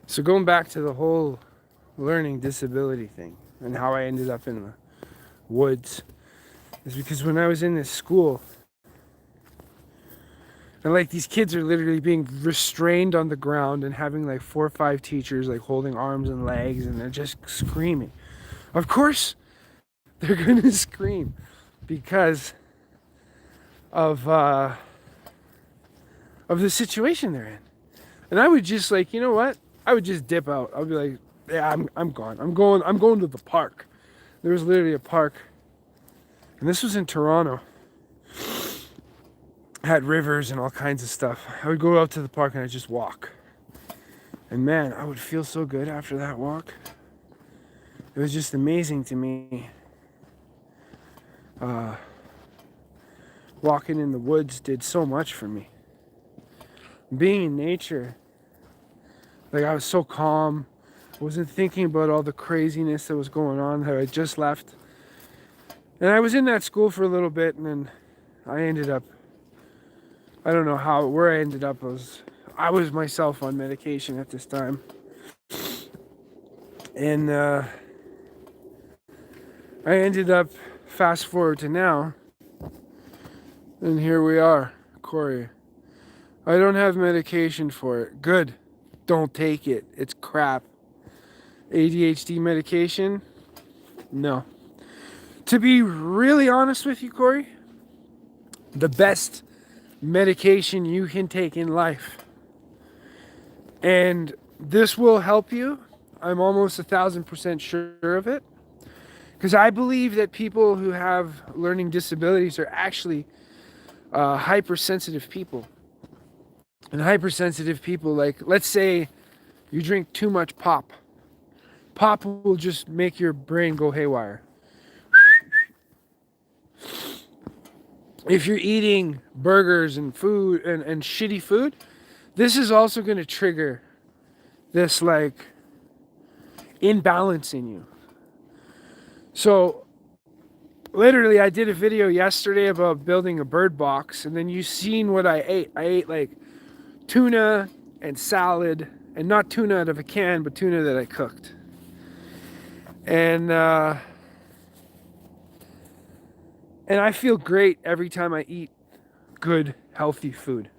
So going back to the whole learning disability thing and how I ended up in the woods is because when I was in this school, and like these kids are literally being restrained on the ground and having like 4 or 5 teachers like holding arms and legs, and they're just screaming. Of course they're gonna scream because of of the situation they're in. And I would just like, you know what? I would just dip out. I'll be like, yeah, I'm gone. I'm going to the park. There was literally a park. And this was in Toronto. Had rivers and all kinds of stuff. I would go out to the park and I'd just walk. And man, I would feel so good after that walk. It was just amazing to me. Walking in the woods did so much for me. Being in nature, like I was so calm. I wasn't thinking about all the craziness that was going on that I just left. And I was in that school for a little bit, and then I ended up, I don't know where I ended up. I was myself on medication at this time. And I ended up, fast forward to now, and here we are, Corey. I don't have medication for it. Good. Don't take it. It's crap. ADHD medication? No. To be really honest with you, Corey, the best medication you can take in life, and this will help you. I'm almost 1,000% sure of it, because I believe that people who have learning disabilities are actually hypersensitive people. And hypersensitive people, like, let's say you drink too much pop. Pop will just make your brain go haywire. If you're eating burgers and food and shitty food, this is also going to trigger this like imbalance in you. So literally I did a video yesterday about building a bird box, and then you seen what I ate. I ate like tuna and salad, and not tuna out of a can, but tuna that I cooked. And I feel great every time I eat good, healthy food.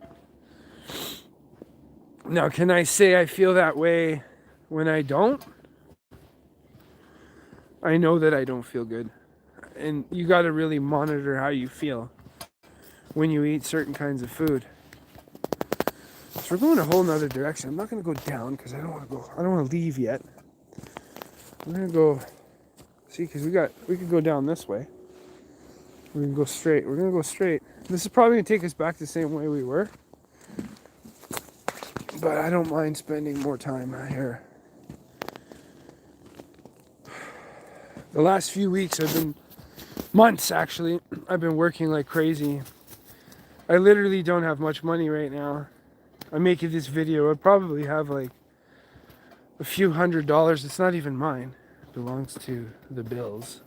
Now, can I say I feel that way when I don't? I know that I don't feel good. And you got to really monitor how you feel when you eat certain kinds of food. So we're going a whole nother direction. I'm not going to go down because I don't want to leave yet. I'm going to go, see, because we could go down this way. We can go straight. We're going to go straight. This is probably going to take us back the same way we were. But I don't mind spending more time here. The last few weeks months actually, I've been working like crazy. I literally don't have much money right now. I'm making this video. I probably have like a few $100s. It's not even mine. It belongs to the bills.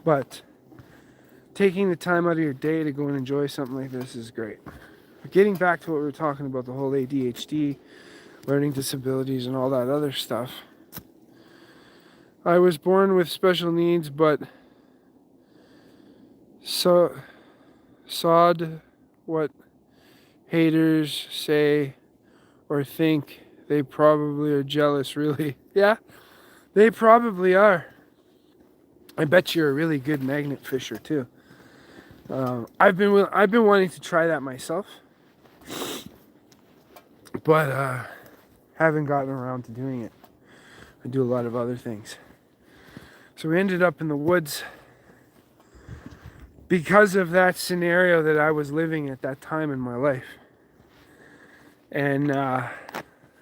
But taking the time out of your day to go and enjoy something like this is great. But getting back to what we were talking about, the whole ADHD, learning disabilities, and all that other stuff. I was born with special needs, but sod what haters say or think. They probably are jealous, really. Yeah, they probably are. I bet you're a really good magnet fisher too. I've been wanting to try that myself, but haven't gotten around to doing it. I do a lot of other things. So we ended up in the woods because of that scenario that I was living at that time in my life. And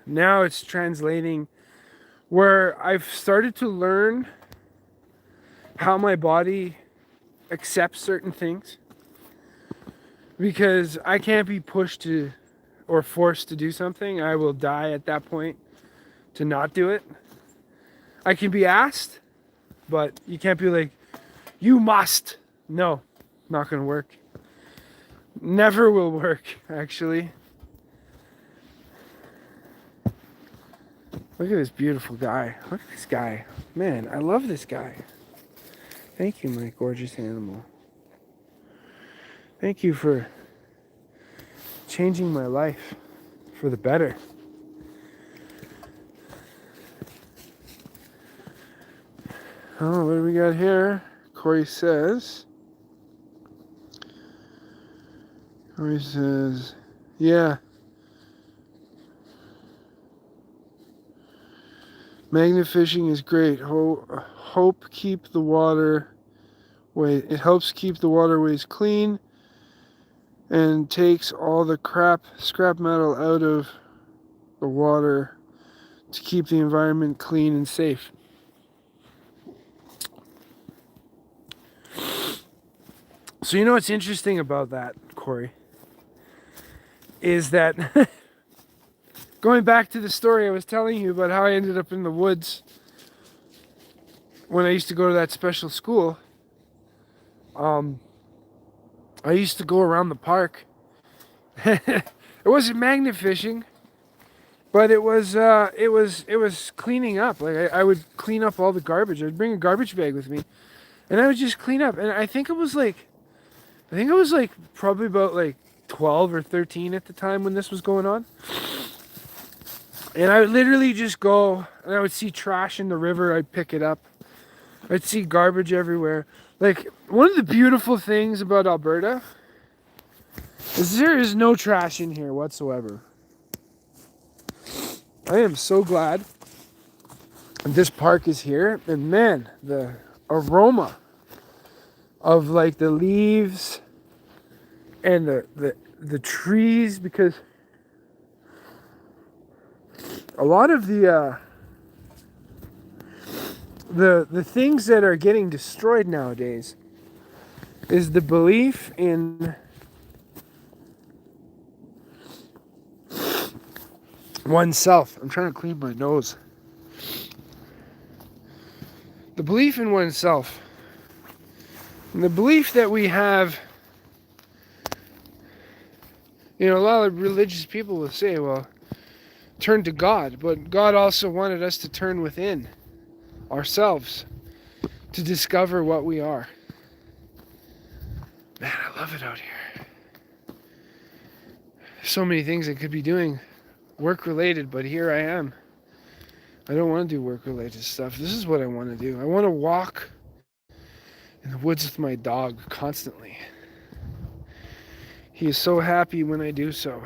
now it's translating where I've started to learn how my body accepts certain things, because I can't be pushed to or forced to do something. I will die at that point to not do it. I can be asked, but you can't be like, you must. No, not gonna work. Never will work, actually. Look at this beautiful guy. Look at this guy. Man, I love this guy. Thank you, my gorgeous animal. Thank you for changing my life for the better. Oh, what do we got here? Corey says, He says, yeah. Magnet fishing is great. Hope keep the water way. It helps keep the waterways clean and takes all the scrap metal out of the water to keep the environment clean and safe. So you know what's interesting about that, Corey, is that going back to the story I was telling you about how I ended up in the woods when I used to go to that special school. I used to go around the park. It wasn't magnet fishing, but it was cleaning up. Like I would clean up all the garbage. I'd bring a garbage bag with me, and I would just clean up. And I think it was like probably about like 12 or 13 at the time when this was going on. And I would literally just go, and I would see trash in the river. I'd pick it up. I'd see garbage everywhere. Like, one of the beautiful things about Alberta is there is no trash in here whatsoever. I am so glad this park is here. And man, the aroma of like the leaves and the trees, because a lot of the things that are getting destroyed nowadays is the belief in oneself. I'm trying to clean my nose. The belief in oneself. And the belief that we have, you know, a lot of religious people will say, well, turn to God, but God also wanted us to turn within ourselves to discover what we are. Man, I love it out here. So many things I could be doing work related, but here I am. I don't want to do work related stuff. This is what I want to do. I want to walk in the woods with my dog constantly. He is so happy when I do so.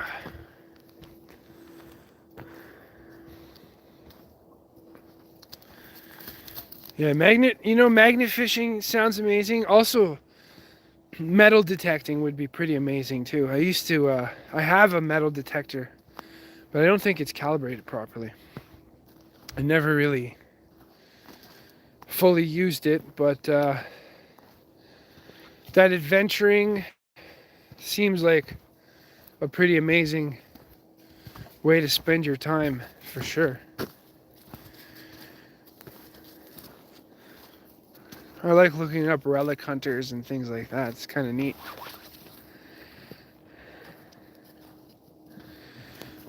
Yeah, magnet fishing sounds amazing. Also, metal detecting would be pretty amazing too. I have a metal detector, but I don't think it's calibrated properly. I never really fully used it, but that adventuring seems like a pretty amazing way to spend your time, for sure. I like looking up relic hunters and things like that. It's kind of neat.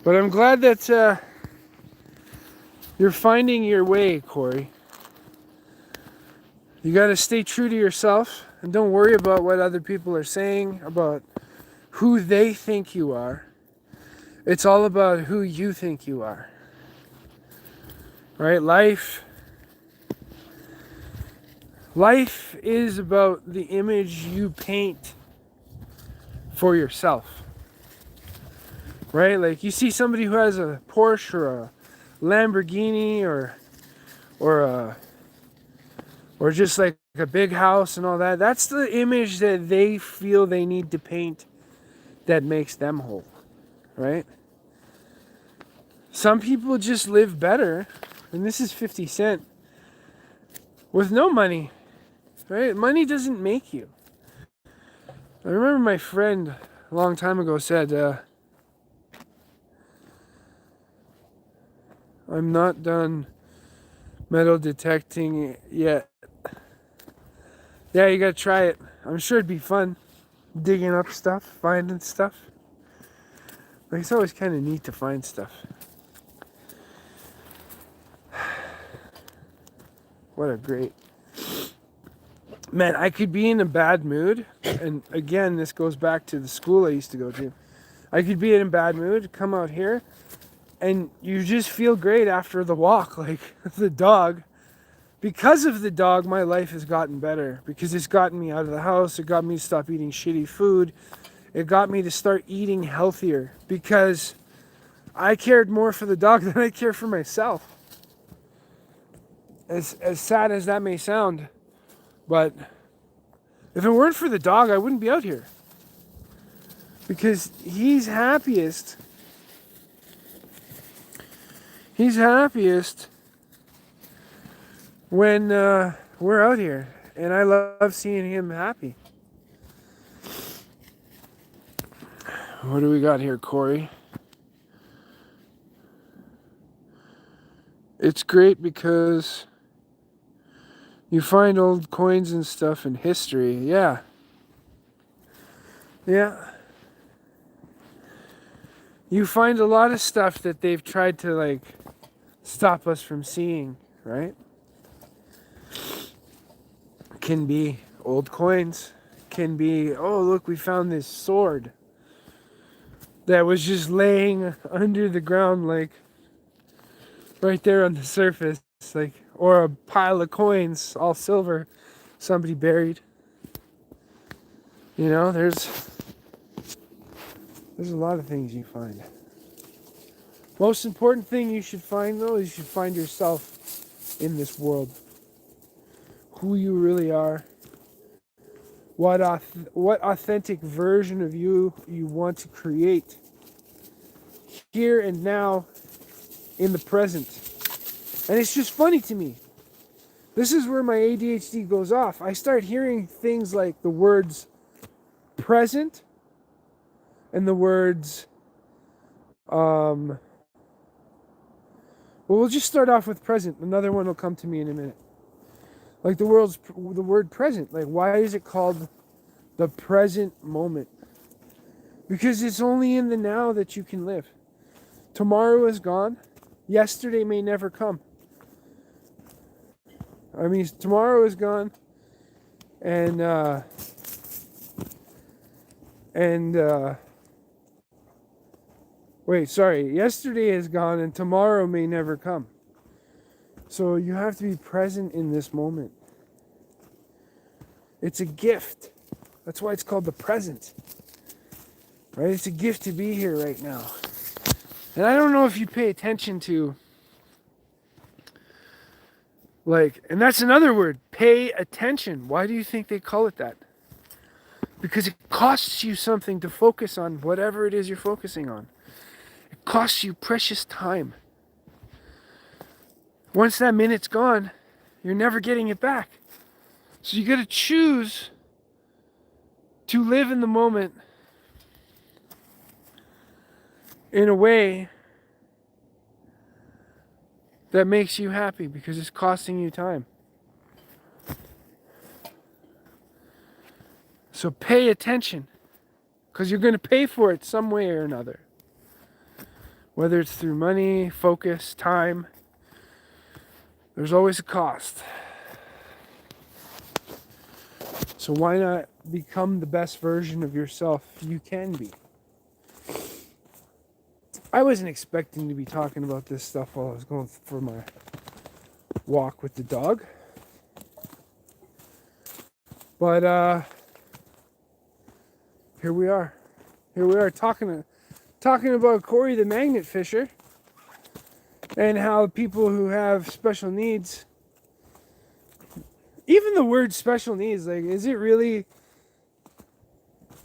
But I'm glad that you're finding your way, Corey. You got to stay true to yourself and don't worry about what other people are saying about who they think you are. It's all about who you think you are. Right? Life is about the image you paint for yourself. Right? Like you see somebody who has a Porsche or a Lamborghini or just like a big house and all that. That's the image that they feel they need to paint that makes them whole. Right? Some people just live better, and this is 50 Cent, with no money. Right? Money doesn't make you. I remember my friend a long time ago said, I'm not done metal detecting yet. Yeah, you gotta try it. I'm sure it'd be fun. Digging up stuff, finding stuff. Like, it's always kind of neat to find stuff. What a great... Man, I could be in a bad mood, and again, this goes back to the school I used to go to. I could be in a bad mood, come out here, and you just feel great after the walk. Like, the dog, because of the dog, my life has gotten better, because it's gotten me out of the house, it got me to stop eating shitty food, it got me to start eating healthier because I cared more for the dog than I care for myself. As sad as that may sound, but if it weren't for the dog, I wouldn't be out here. Because he's happiest. He's happiest when we're out here. And I love seeing him happy. What do we got here, Corey? It's great because you find old coins and stuff in history. Yeah. Yeah. You find a lot of stuff that they've tried to like stop us from seeing, right? Can be old coins. Can be, oh look, we found this sword that was just laying under the ground, like right there on the surface, like, or a pile of coins, all silver, somebody buried. You know, there's a lot of things you find. Most important thing you should find, though, is you should find yourself in this world. Who you really are. What authentic version of you want to create. Here and now, in the present. And it's just funny to me. This is where my ADHD goes off. I start hearing things like the words present and the words well, we'll just start off with present. Another one will come to me in a minute. Like the word present. Like, why is it called the present moment? Because it's only in the now that you can live. Tomorrow is gone. Yesterday may never come. I mean, tomorrow is gone. And yesterday is gone and tomorrow may never come. So you have to be present in this moment. It's a gift. That's why it's called the present. Right? It's a gift to be here right now. And I don't know if you pay attention to, like, and that's another word, pay attention. Why do you think they call it that? Because it costs you something to focus on whatever it is you're focusing on. It costs you precious time. Once that minute's gone, you're never getting it back. So you got to choose to live in the moment in a way that makes you happy because it's costing you time. So pay attention because you're going to pay for it some way or another. Whether it's through money, focus, time, there's always a cost. So why not become the best version of yourself you can be? I wasn't expecting to be talking about this stuff while I was going for my walk with the dog. But here we are. Here we are talking about Corey the magnet fisher and how people who have special needs, even the word special needs, like, is it really,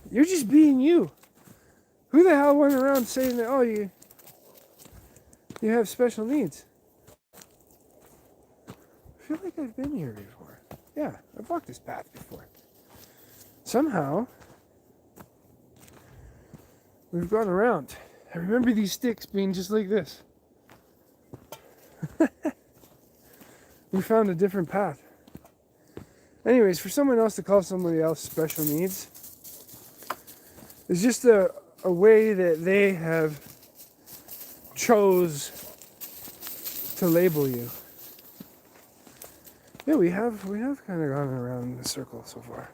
you're just being you. Who the hell went around saying that, oh, you have special needs? I feel like I've been here before. Yeah, I've walked this path before. Somehow, we've gone around. I remember these sticks being just like this. We found a different path. Anyways, for someone else to call somebody else special needs, it's just a way that they have chose to label you. Yeah, we have kind of gone around in a circle so far.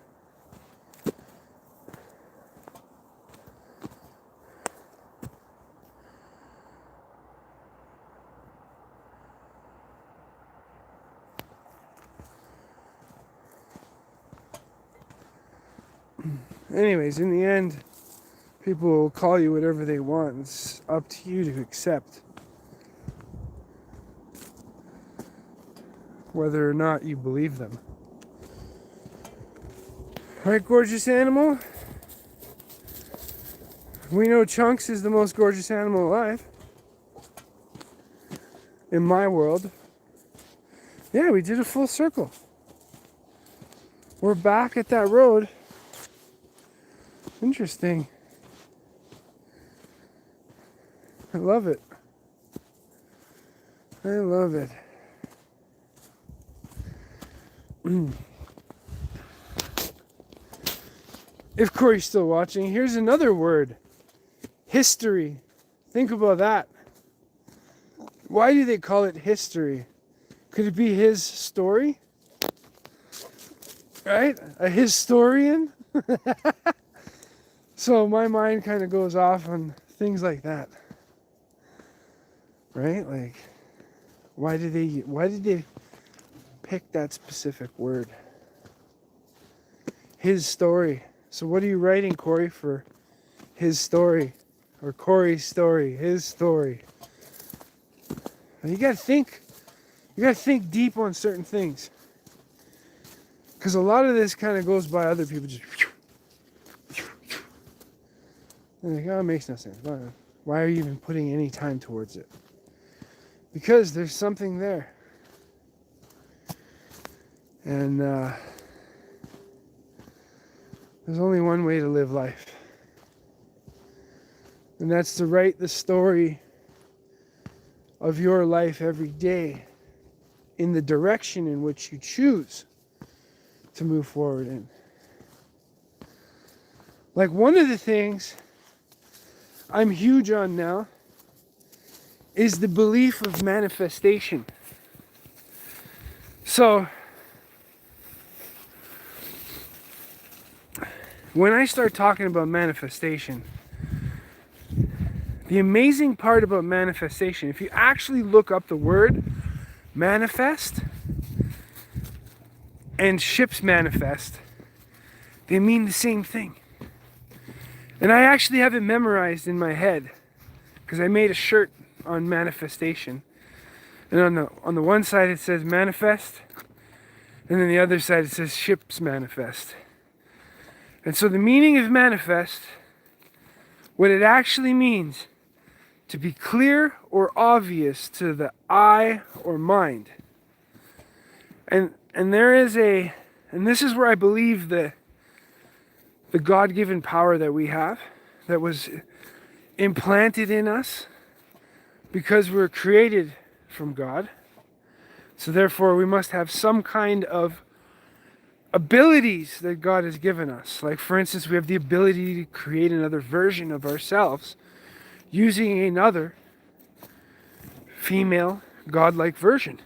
Anyways, in the end, People will call you whatever they want. It's up to you to accept whether or not you believe them. Right, gorgeous animal? We know Chunks is the most gorgeous animal alive. In my world. Yeah, we did a full circle. We're back at that road. Interesting. I love it. I love it. If Corey's still watching, here's another word. History. Think about that. Why do they call it history? Could it be his story? Right? A historian? So my mind kind of goes off on things like that. Right? Like, why did they pick that specific word? His story. So what are you writing, Corey, for his story? Or Corey's story, his story? You gotta think deep on certain things. Because a lot of this kind of goes by other people just... They're like, oh, it makes no sense. Why are you even putting any time towards it? Because there's something there. And there's only one way to live life. And that's to write the story of your life every day in the direction in which you choose to move forward in. Like, one of the things I'm huge on now is the belief of manifestation. So when I start talking about manifestation, the amazing part about manifestation, if you actually look up the word manifest and ships manifest, they mean the same thing. And I actually have it memorized in my head because I made a shirt on manifestation. And on the one side it says manifest, and then the other side it says ships manifest. And so the meaning of manifest, what it actually means, to be clear or obvious to the eye or mind. And there is and this is where I believe the God-given power that we have, that was implanted in us because we're created from God. So therefore we must have some kind of abilities that God has given us. Like, for instance, we have the ability to create another version of ourselves using another female godlike version.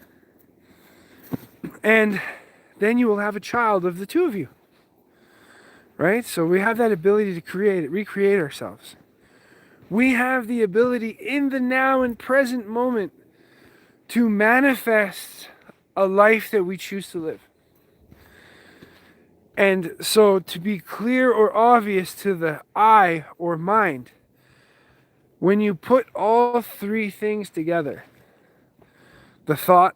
And then you will have a child of the two of you. Right? So we have that ability to recreate ourselves. We have the ability in the now and present moment to manifest a life that we choose to live. And so to be clear or obvious to the eye or mind, when you put all three things together, the thought,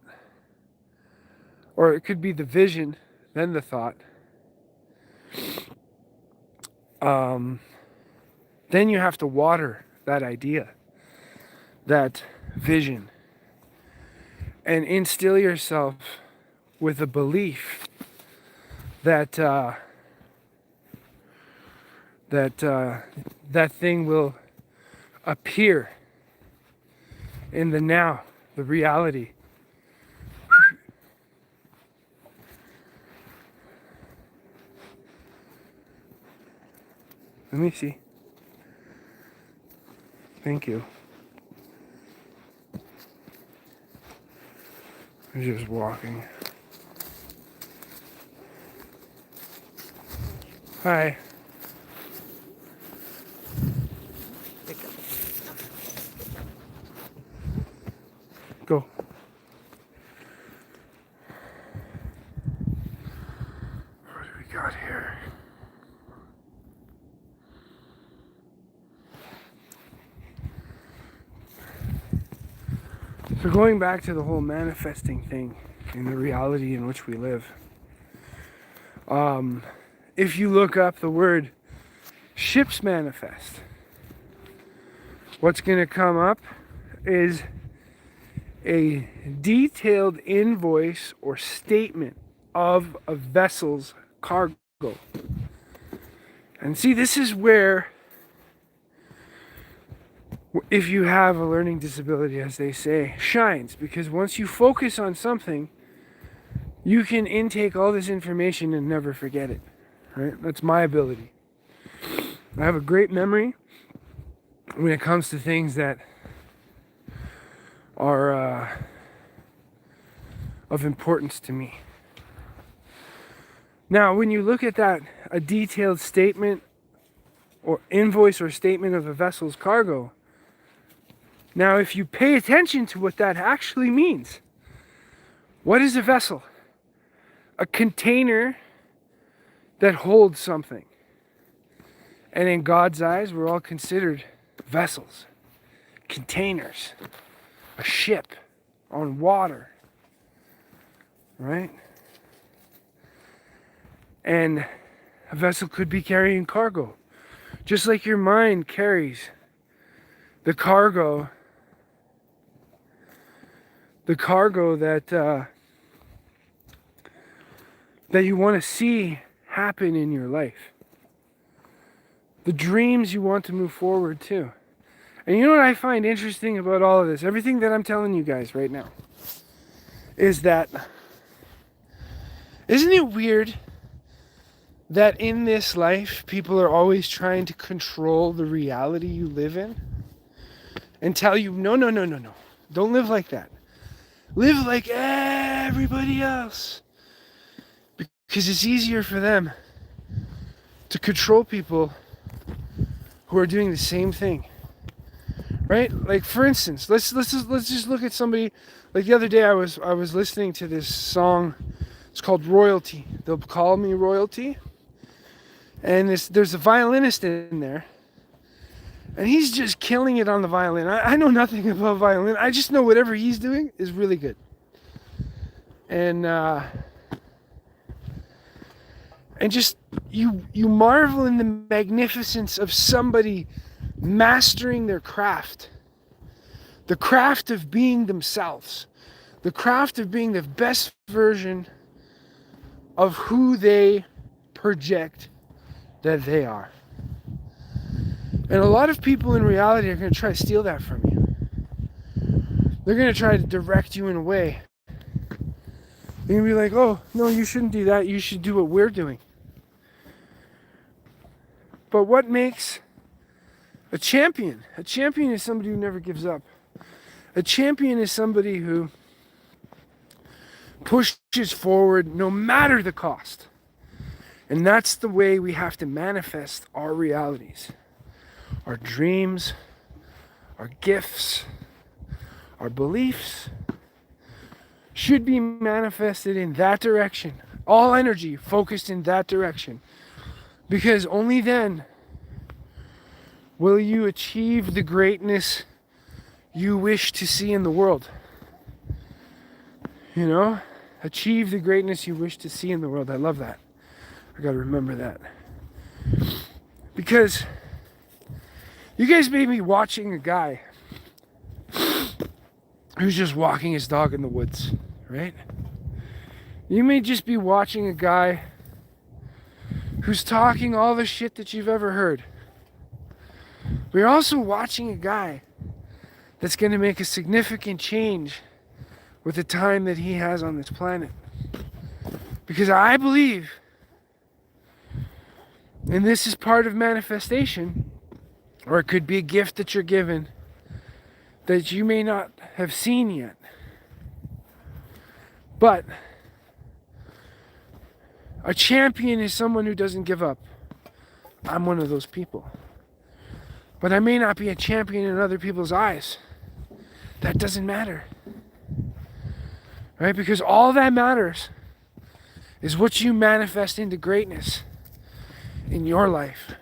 or it could be the vision, then the thought, then you have to water that idea, that vision, and instill yourself with a belief that that thing will appear in the now, the reality. Let me see. Thank you. I'm just walking. Hi. Go. What do we got here? So going back to the whole manifesting thing in the reality in which we live, if you look up the word ships manifest, what's going to come up is a detailed invoice or statement of a vessel's cargo. And see, this is where, if you have a learning disability, as they say, shines. Because once you focus on something, you can intake all this information and never forget it. Right? That's my ability. I have a great memory when it comes to things that are of importance to me. Now, when you look at that, a detailed statement or invoice or statement of a vessel's cargo, now if you pay attention to what that actually means, what is a vessel? A container that holds something. And in God's eyes, we're all considered vessels, containers, a ship on water, right? And a vessel could be carrying cargo, just like your mind carries the cargo that you want to see happen in your life, the dreams you want to move forward to. And you know what I find interesting about all of this, everything that I'm telling you guys right now, is that, isn't it weird that in this life people are always trying to control the reality you live in and tell you, no, don't live like that, live like everybody else, because it's easier for them to control people who are doing the same thing. Right? Like, for instance, let's just look at somebody. Like the other day, I was listening to this song. It's called Royalty. They'll Call Me Royalty. And there's a violinist in there, and he's just killing it on the violin. I know nothing about violin. I just know whatever he's doing is really good. And just you marvel in the magnificence of somebody mastering their craft, the craft of being themselves, the craft of being the best version of who they project that they are. And a lot of people in reality are going to try to steal that from you. They're going to try to direct you in a way. They're going to be like, oh, no, you shouldn't do that. You should do what we're doing. But what makes a champion? A champion is somebody who never gives up. A champion is somebody who pushes forward no matter the cost. And that's the way we have to manifest our realities. Our dreams, our gifts, our beliefs should be manifested in that direction. All energy focused in that direction. Because only then will you achieve the greatness you wish to see in the world. You know? Achieve the greatness you wish to see in the world. I love that. I gotta remember that. Because you guys may be watching a guy who's just walking his dog in the woods, right? You may just be watching a guy who's talking all the shit that you've ever heard. We're also watching a guy that's going to make a significant change with the time that he has on this planet. Because I believe, and this is part of manifestation, or it could be a gift that you're given that you may not have seen yet. But a champion is someone who doesn't give up. I'm one of those people. But I may not be a champion in other people's eyes. That doesn't matter. Right? Because all that matters is what you manifest into greatness in your life.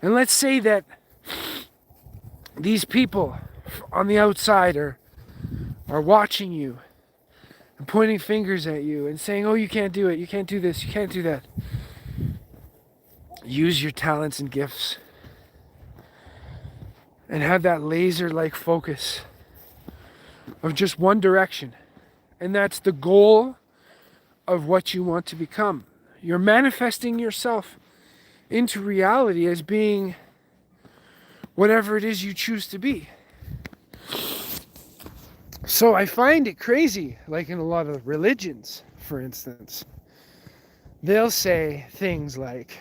And let's say that these people on the outside are are watching you and pointing fingers at you and saying, oh, you can't do it, you can't do this, you can't do that. Use your talents and gifts and have that laser-like focus of just one direction. And that's the goal of what you want to become. You're manifesting yourself into reality as being whatever it is you choose to be. So I find it crazy, like in a lot of religions, for instance, they'll say things like,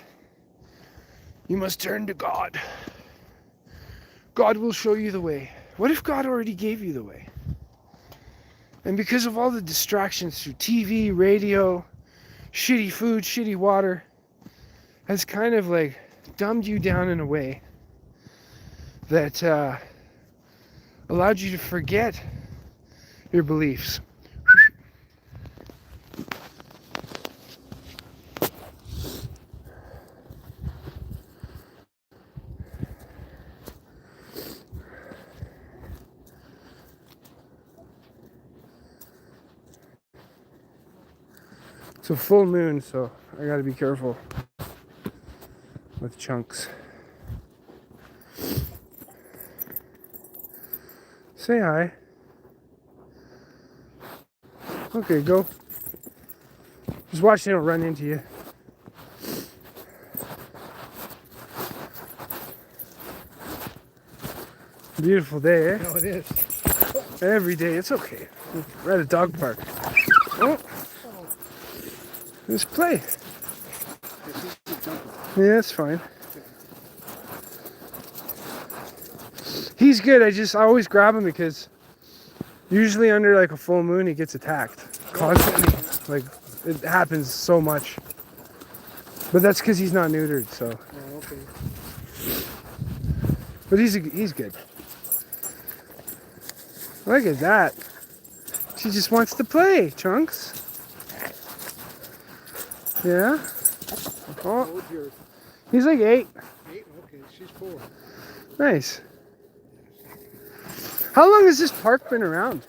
you must turn to God. God will show you the way. What if God already gave you the way? And because of all the distractions through TV, radio, shitty food, shitty water, has kind of like dumbed you down in a way that allowed you to forget your beliefs. It's a full moon, so I gotta be careful with chunks. Say hi. Okay, go. Just watch they don't run into you. Beautiful day, eh? No, it is. Every day, it's okay. We're at a dog park. Oh. Just play. Yeah, it's fine. He's good. I always grab him because usually under like a full moon he gets attacked constantly. Like it happens so much. But that's because he's not neutered. So. Oh, okay. But he's good. Look at that. She just wants to play, Chunks. Yeah. How Oh, old's yours? he's like 8. 8? Okay, she's 4. Nice. How long has this park been around?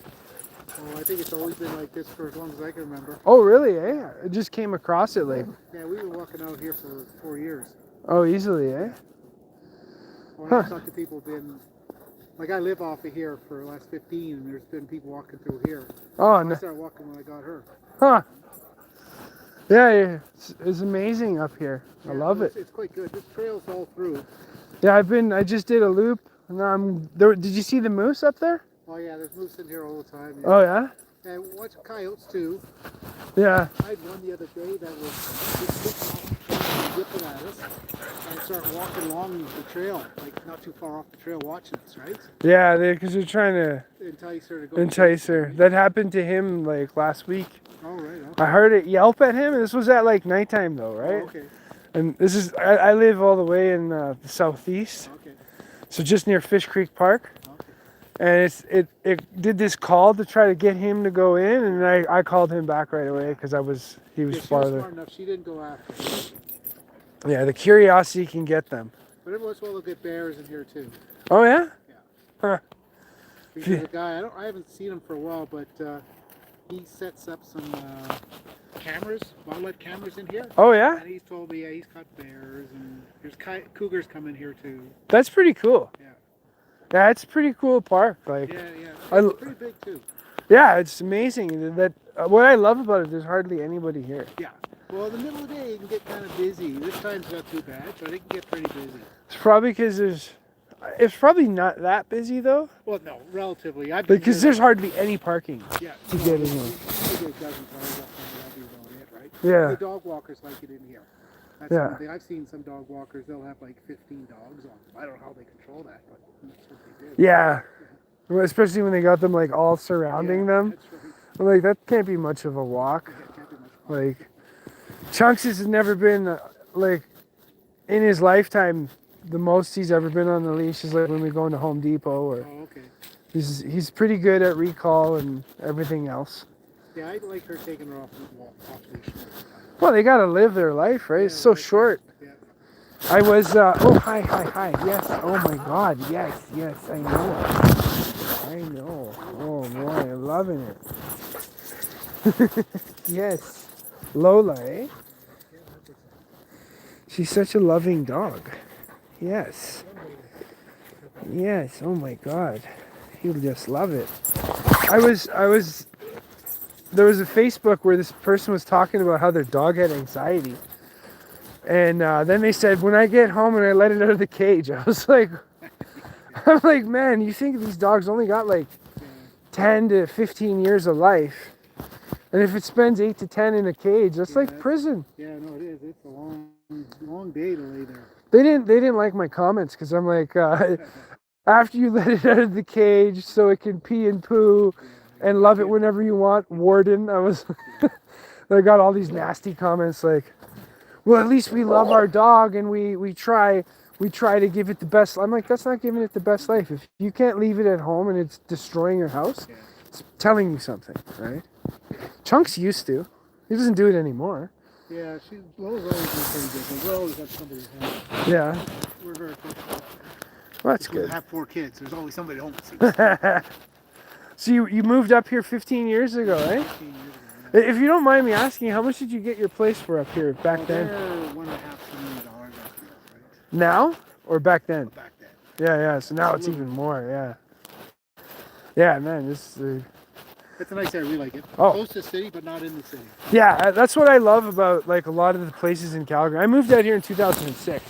Oh, I think it's always been like this for as long as I can remember. Oh, really, eh? I just came across it like, Yeah, we've been walking out here for 4 years. oh, easily, eh? When Huh. I talk to people, been like I live off of here for the last 15, and there's been people walking through here. Oh, I no. started walking when I got her. Huh. Yeah, it's amazing up here. I Yeah, love no, it. It's quite good. This trail's all through. Yeah, I just did a loop. And I'm there. Did you see the moose up there? Oh yeah, there's moose in here all the time. Yeah. Oh, yeah? And watch coyotes too. Yeah. I had one the other day that was just yipping at us, and start walking along the trail, like not too far off the trail, watching us, right? Yeah, because they're trying to Entice her to go. entice her. That happened to him like last week. Oh right. Okay. I heard it yelp at him. This was at like nighttime though, right? Oh, okay. And this is, I live all the way in the southeast, Okay. so just near Fish Creek Park. Okay. And it did this call to try to get him to go in, and I called him back right away because he was Yeah, she was farther. smart enough. She didn't go after her. Yeah, the curiosity can get them. But every once in a while they'll get bears in here too. Oh yeah? Huh. Because the guy, I haven't seen him for a while, but he sets up some cameras, wildlife cameras in here. Oh yeah? And he's told me, yeah, he's caught bears and there's cougars come in here too. That's pretty cool. Yeah. Yeah, it's a pretty cool park. Like, Yeah, yeah. I- It's pretty big too. yeah, it's amazing that what I love about it. There's hardly anybody here. Yeah. Well, in the middle of the day, it can get kind of busy. This time's not too bad, but it can get pretty busy. It's probably because it's probably not that busy though, Well, no, relatively. I've been because here- there's hardly any parking. yeah, to no, get in we- here. we get a dozen cars up there, that'd be about it, right? Yeah. The dog walkers like it in here. That's Yeah. one thing. I've seen some dog walkers, they'll have like 15 dogs on them. I don't know how they control that, but that's what they do. Yeah. Especially when they got them like all surrounding Yeah, them. That's right. I'm like, that can't be much of a walk. Yeah, can't be much fun. Like, Chunks has never been like in his lifetime. The most he's ever been on the leash is like when we go into Home Depot, or Oh, okay. he's pretty good at recall and everything else. Yeah, I'd like her taking her off leash. Well, they gotta live their life, right? It's Yeah, so right. short. Yeah. I was oh hi, yes, oh my god, yes, I know. I know. Oh boy, I'm loving it. Yes. Lola, eh? She's such a loving dog. Yes. Yes. Oh my God. He'll just love it. There was a Facebook where this person was talking about how their dog had anxiety. And then they said, when I get home and I let it out of the cage, I was like, I'm like, man, you think these dogs only got like 10 to 15 years of life. And if it spends 8 to 10 in a cage, that's like prison. Yeah, no, it is. It's a long day to lay there. They didn't like my comments because I'm like, after you let it out of the cage so it can pee and poo and love it whenever you want, warden. I got all these nasty comments like, well, at least we love our dog and we try to give it the best. I'm like, that's not giving it the best life. If you can't leave it at home and it's destroying your house, it's telling you something, right? Chunks used to. He doesn't do it anymore. Yeah, Lola's always been pretty good. But we always have somebody at home. Yeah. We're very fortunate. Well, that's We good. have 4 kids. There's always somebody at home. So you moved up here 15 years ago, right? 15 years ago, yeah. If you don't mind me asking, how much did you get your place for up here back then? They're $1.5 million right? Now or back then? Back then. Yeah. So now it's even more. Yeah. Yeah, man. It's It's a nice area. We like it. Oh. Close to the city, but not in the city. yeah. That's what I love about like a lot of the places in Calgary. I moved out here in 2006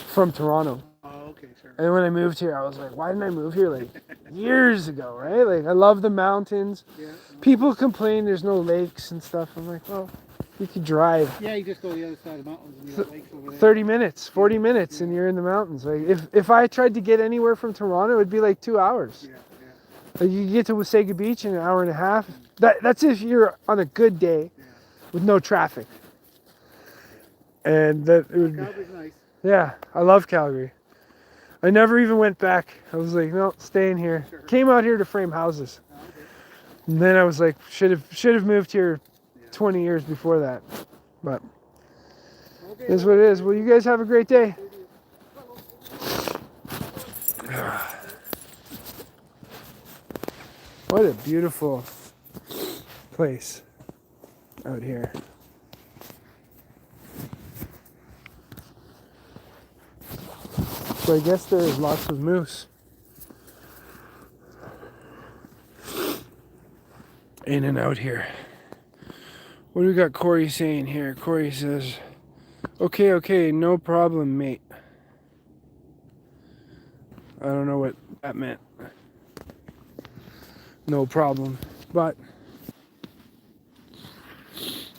from Toronto. Oh, okay, sure. And when I moved here, I was like, why didn't I move here like years ago, right? Like, I love the mountains. Yeah. People complain there's no lakes and stuff. I'm like, well, you could drive Yeah, you just go to the other side of the mountains and you got lakes over there. 30 minutes, 40 minutes, and you're in the mountains. Like, if I tried to get anywhere from Toronto, it'd be like 2 hours. Yeah. Like, you get to Wasaga Beach in an hour and a half. That's if you're on a good day with no traffic. And that it would be, Calgary's nice. yeah, I love Calgary. I never even went back. I was like, no, staying here. Sure. Came out here to frame houses. Oh, okay. And then I was like, should have moved here 20 years before that. But Okay, it is what it is. Well, you guys have a great day. What a beautiful place out here. So I guess there's lots of moose in and out here. What do we got Corey saying here? Corey says, okay, no problem, mate. I don't know what that meant. No problem. But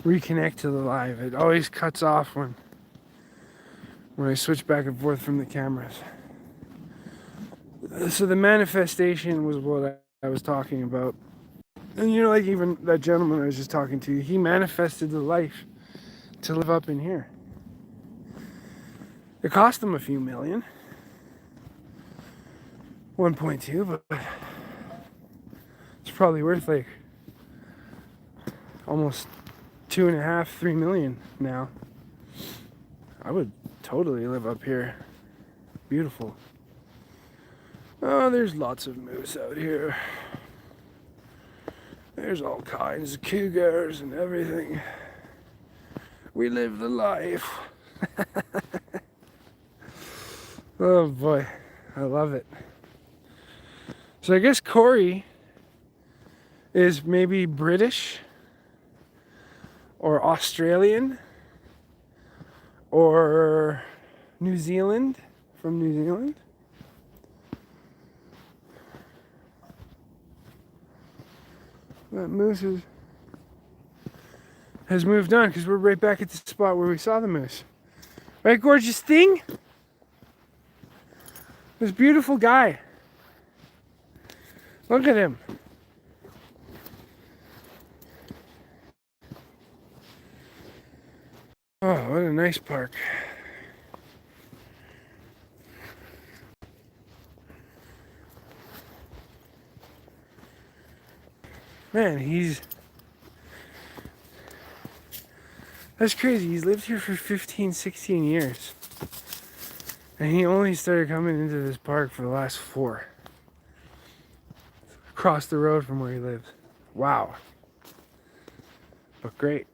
reconnect to the live. It always cuts off when I switch back and forth from the cameras. So the manifestation was what I was talking about. And you know, like even that gentleman I was just talking to, he manifested the life to live up in here. It cost him a few million. 1.2, but it's probably worth like almost 2.5, 3 million now. I would totally live up here. Beautiful. Oh, there's lots of moose out here. There's all kinds of cougars and everything. We live the life. Oh boy, I love it. So I guess Corey is maybe British or Australian or New Zealand, from New Zealand. That moose has moved on because we're right back at the spot where we saw the moose. Right, gorgeous thing? This beautiful guy. Look at him. Oh, what a nice park. Man, that's crazy. He's lived here for 15, 16 years. And he only started coming into this park for the last 4. across the road from where he lives. Wow. But great.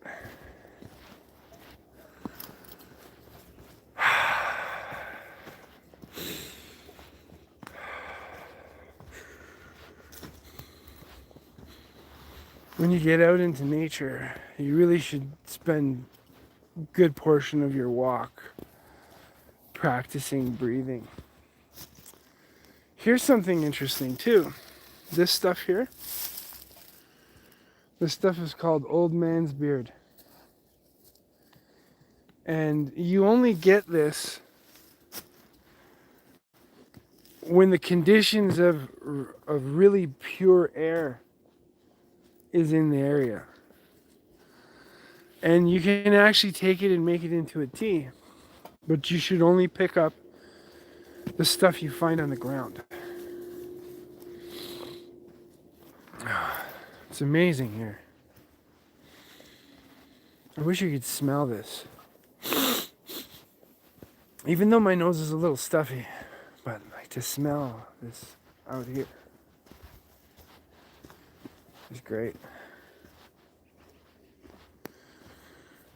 When you get out into nature, you really should spend a good portion of your walk practicing breathing. Here's something interesting too. This stuff here, this stuff is called old man's beard. And you only get this when the conditions of really pure air is in the area. And you can actually take it and make it into a tea. But you should only pick up the stuff you find on the ground. It's amazing here. I wish you could smell this. Even though my nose is a little stuffy, but like to smell this out here is great.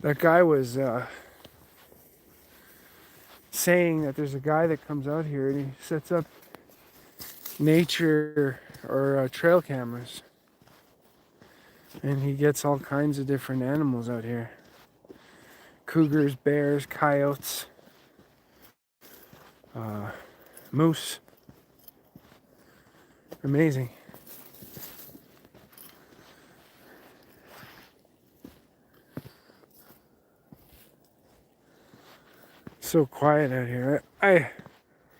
That guy was saying that there's a guy that comes out here and he sets up nature or trail cameras, and he gets all kinds of different animals out here: cougars, bears, coyotes, moose. Amazing. So quiet out here.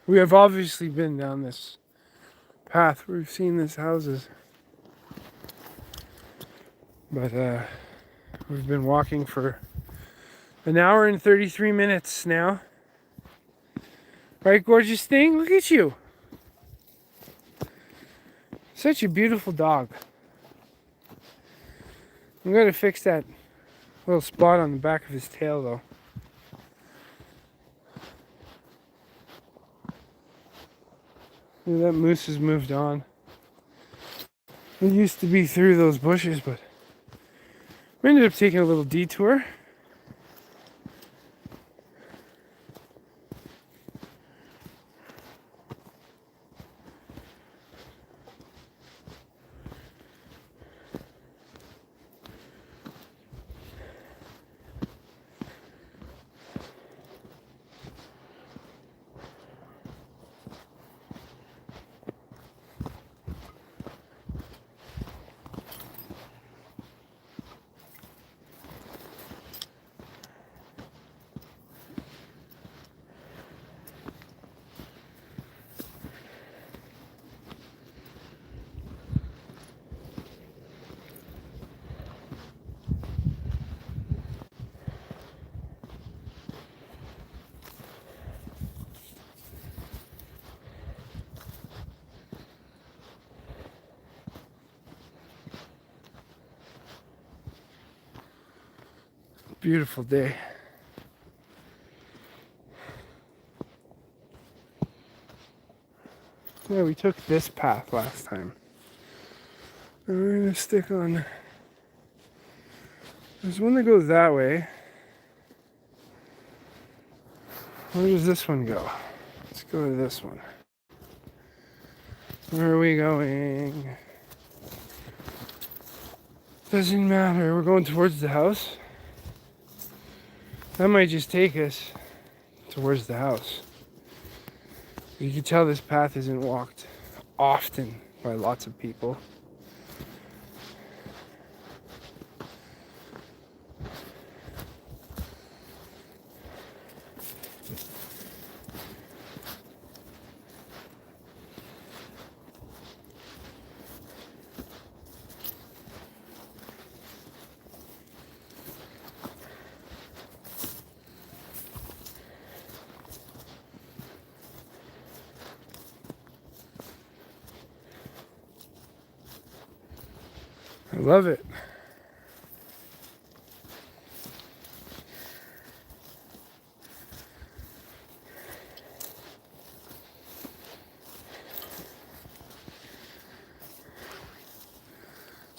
We have obviously been down this path. We've seen these houses, but we've been walking for an hour and 33 minutes now. Right, gorgeous thing? Look at you. Such a beautiful dog. I'm going to fix that little spot on the back of his tail though. That moose has moved on. It used to be through those bushes, but we ended up taking a little detour. Beautiful day. Yeah, we took this path last time. And we're gonna stick on. There's one that goes that way. Where does this one go? Let's go to this one. Where are we going? Doesn't matter. We're going towards the house. That might just take us towards the house. You can tell this path isn't walked often by lots of people. I love it.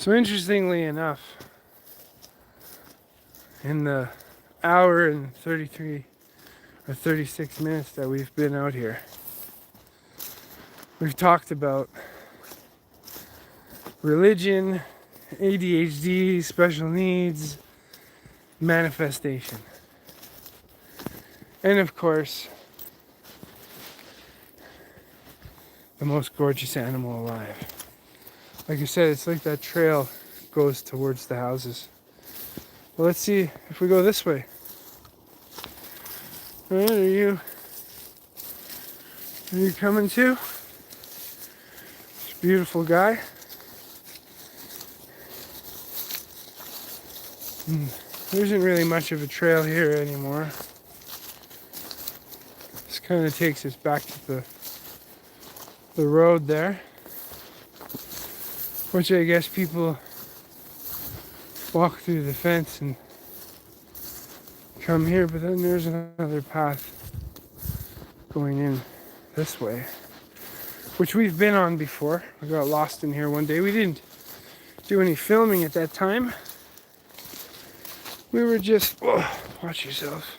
So interestingly enough, in the hour and 33 or 36 minutes that we've been out here, we've talked about religion, ADHD, special needs, manifestation. And of course, the most gorgeous animal alive. Like I said, it's like that trail goes towards the houses. Well, let's see if we go this way. All right, are you coming too? This beautiful guy. There isn't really much of a trail here anymore. This kind of takes us back to the road there, which I guess people walk through the fence and come here, but then there's another path going in this way, which we've been on before. We got lost in here one day. We didn't do any filming at that time. We were just, oh, watch yourself.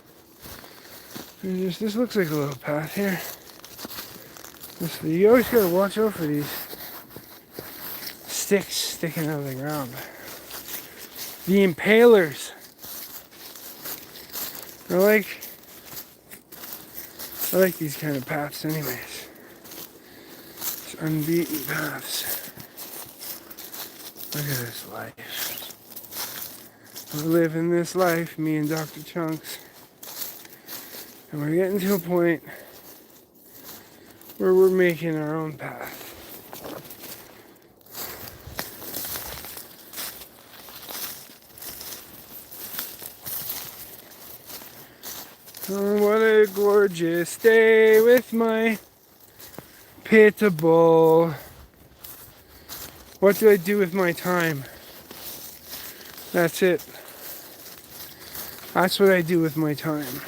This looks like a little path here. You always gotta watch out for these sticks sticking out of the ground. The impalers. I like these kind of paths anyways. It's unbeaten paths. Look at this life. We're living this life, me and Dr. Chunks. And we're getting to a point where we're making our own path. Oh, what a gorgeous day with my Pitbull. What do I do with my time? That's it. That's what I do with my time.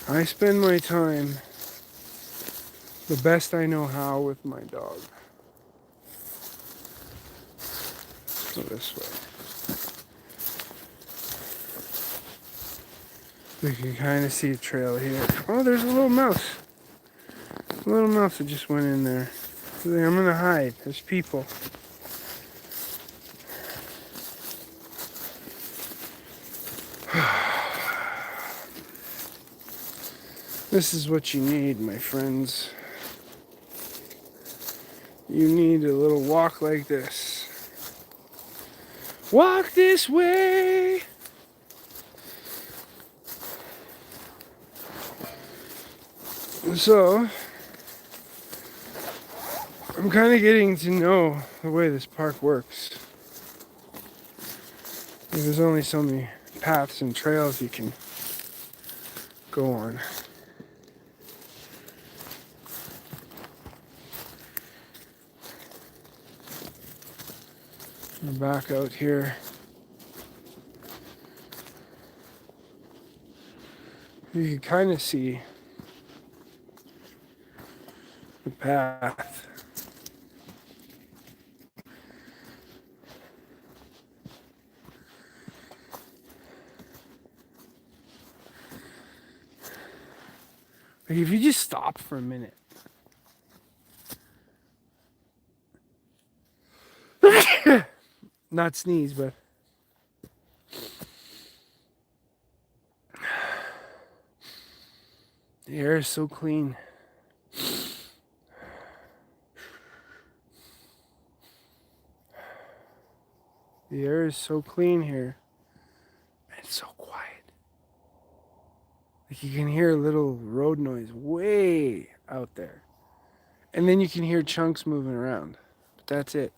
I spend my time the best I know how with my dog. Let's go this way. We can kind of see a trail here. Oh, there's a little mouse. A little mouse that just went in there. I'm gonna hide. There's people. This is what you need, my friends. You need a little walk like this. Walk this way. So, I'm kind of getting to know the way this park works. There's only so many paths and trails you can go on. We're back out here. You can kind of see the path. Like if you just stop for a minute. Not sneeze, but the air is so clean. The air is so clean here. And it's so quiet. Like you can hear a little road noise way out there. And then you can hear chunks moving around. But that's it.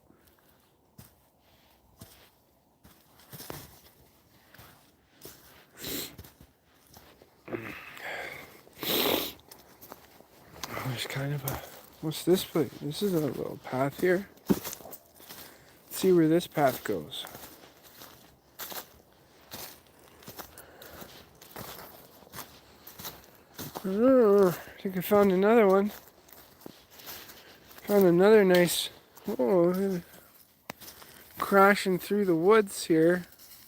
There's kind of a... What's this place? This is a little path here. Let's see where this path goes. I think I found another one. Found another nice... Oh, crashing through the woods here.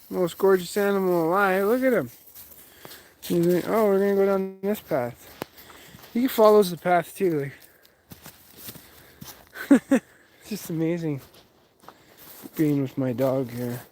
Most gorgeous animal alive. Look at him. He's like, oh, we're gonna go down this path. He follows the path too. Like, it's just amazing being with my dog here.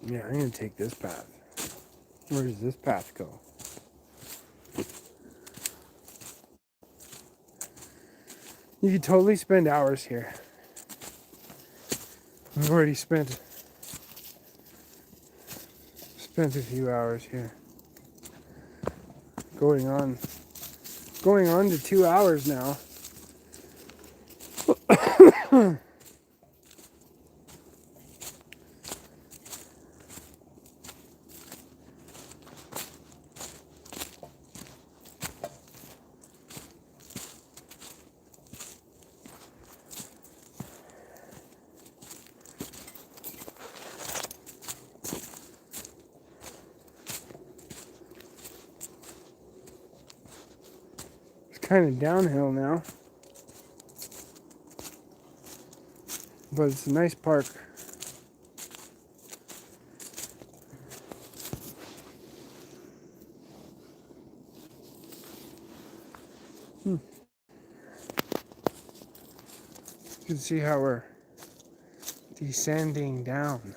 Yeah, I'm gonna take this path. Where does this path go? You could totally spend hours here. I've already spent a few hours here. Going on to 2 hours now. Kind of downhill now, but it's a nice park. You can see how we're descending down.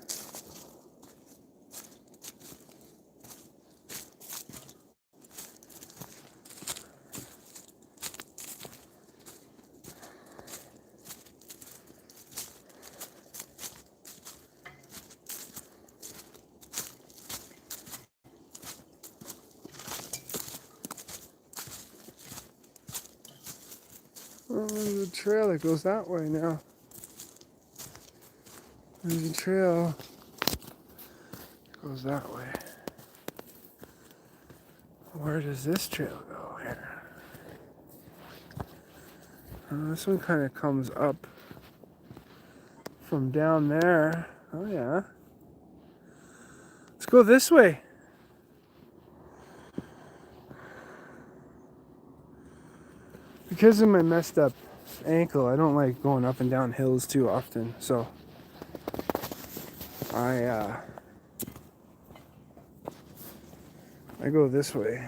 Oh, there's a trail that goes that way now. There's a trail that goes that way. Where does this trail go here? This one kind of comes up from down there. Oh yeah. Let's go this way. Because of my messed up ankle, I don't like going up and down hills too often, so I go this way.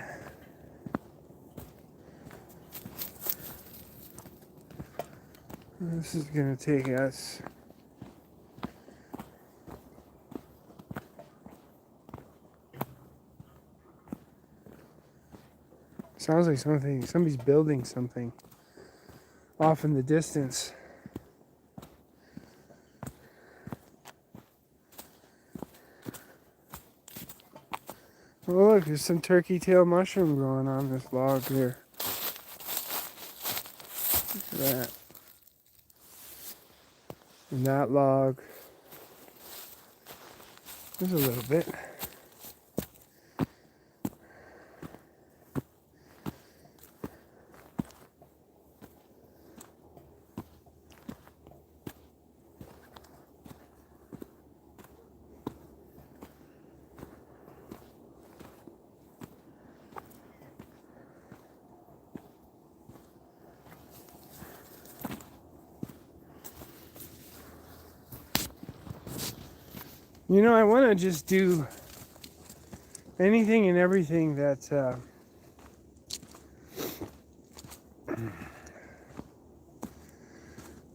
This is gonna take us sounds like somebody's building something off in the distance. Oh look, there's some turkey tail mushroom growing on this log here. Look at that. And that log. There's a little bit. You know, I want to just do anything and everything that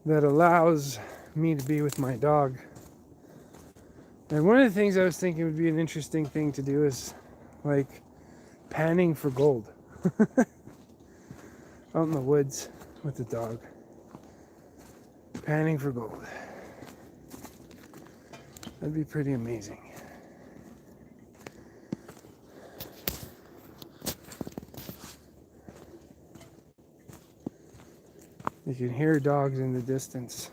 that allows me to be with my dog. And one of the things I was thinking would be an interesting thing to do is like panning for gold out in the woods with the dog. Panning for gold. That'd be pretty amazing. You can hear dogs in the distance.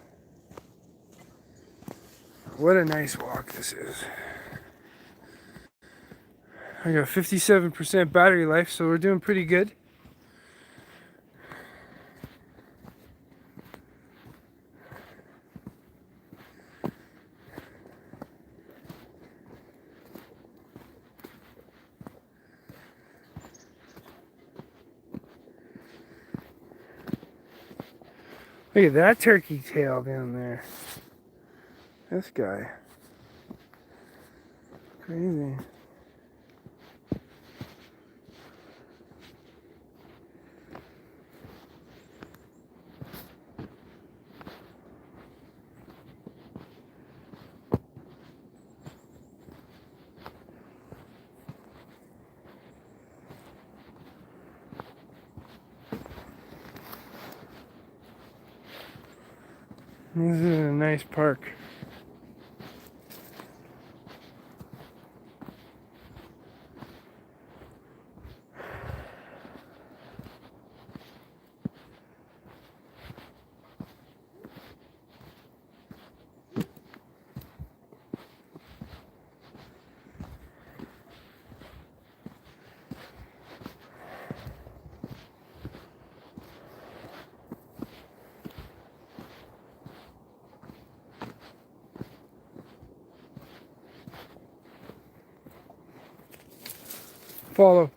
What a nice walk this is. I got 57% battery life, so we're doing pretty good. Look at that turkey tail down there. This guy. Crazy. This is a nice park. Follow.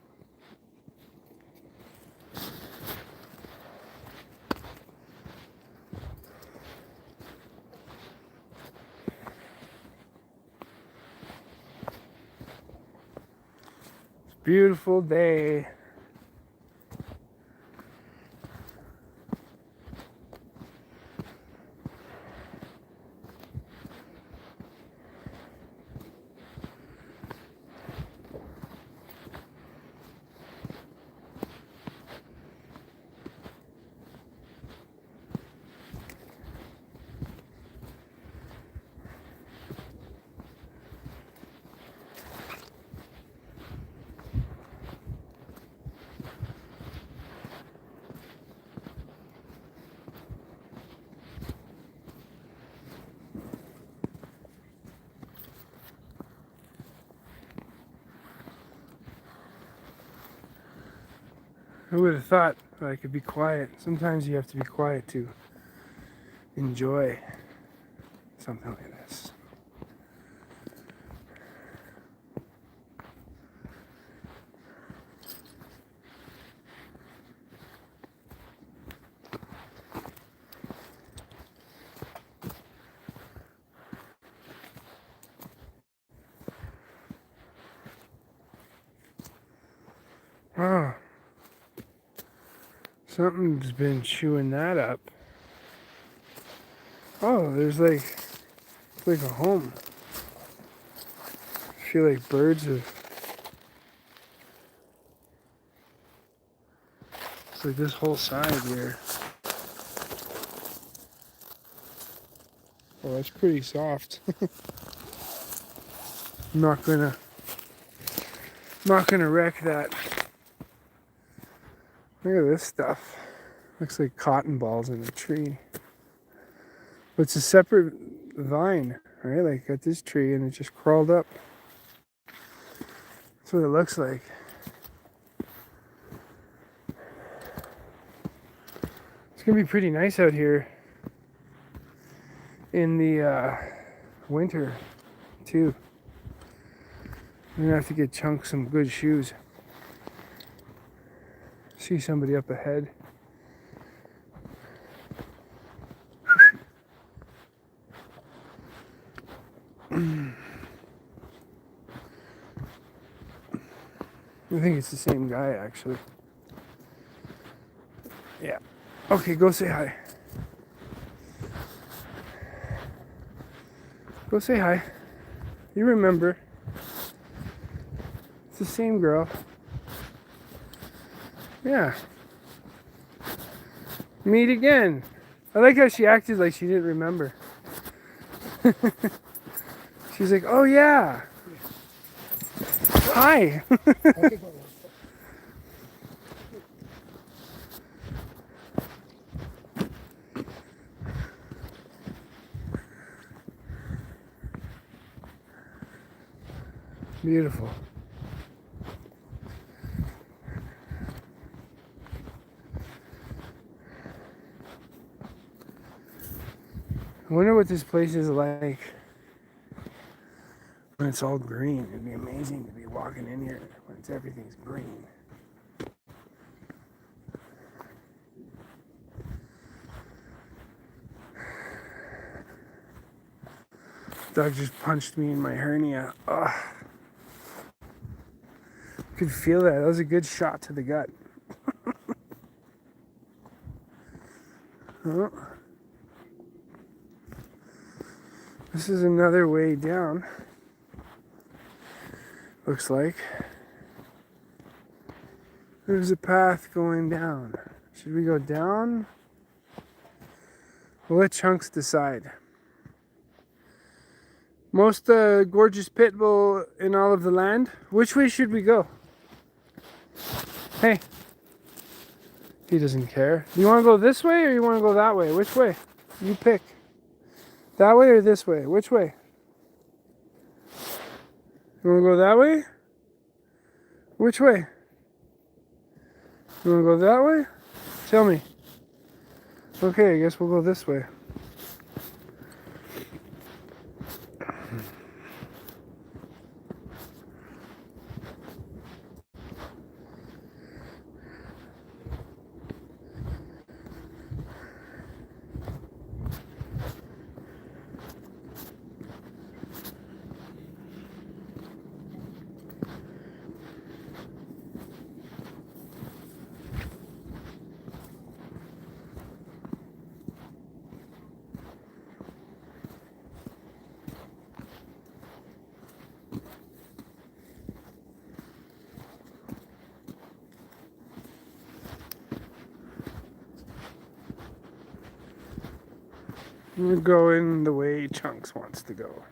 Beautiful day. Who would have thought that I could be quiet? Sometimes you have to be quiet to enjoy something like this. Oh, something's been chewing that up. Oh, there's like, it's like a home. I feel like birds have, it's like this whole side here. Oh, that's pretty soft. I'm not gonna wreck that. Look at this stuff. Looks like cotton balls in a tree. But it's a separate vine, right? Like at this tree, and it just crawled up. That's what it looks like. It's gonna be pretty nice out here in the winter too. I'm gonna have to get Chunk some good shoes. See somebody up ahead. I think it's the same guy, actually. Yeah. Okay, go say hi. Go say hi. You remember. It's the same girl. Yeah. Meet again. I like how she acted like she didn't remember. She's like, oh yeah. Hi. Beautiful. I wonder what this place is like when it's all green. It'd be amazing to be walking in here when everything's green. Doug just punched me in my hernia. Ugh. Could feel that. That was a good shot to the gut. Oh. This is another way down. Looks like. There's a path going down. Should we go down? We'll let Chunks decide. Most gorgeous pit bull in all of the land. Which way should we go? Hey. He doesn't care. Do you want to go this way or you want to go that way? Which way? You pick. That way or this way? Which way? You want to go that way? Which way? You want to go that way? Tell me. Okay, I guess we'll go this way. We're going the way Chunks wants to go.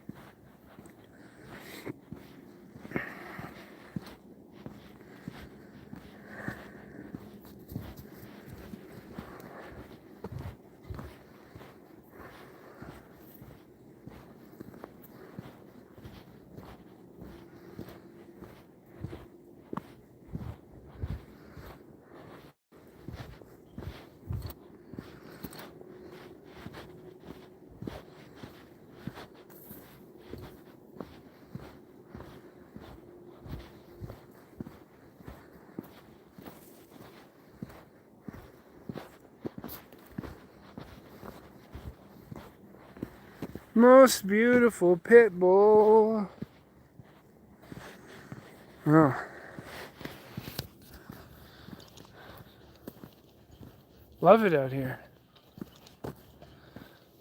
Most beautiful pit bull. Oh. Love it out here.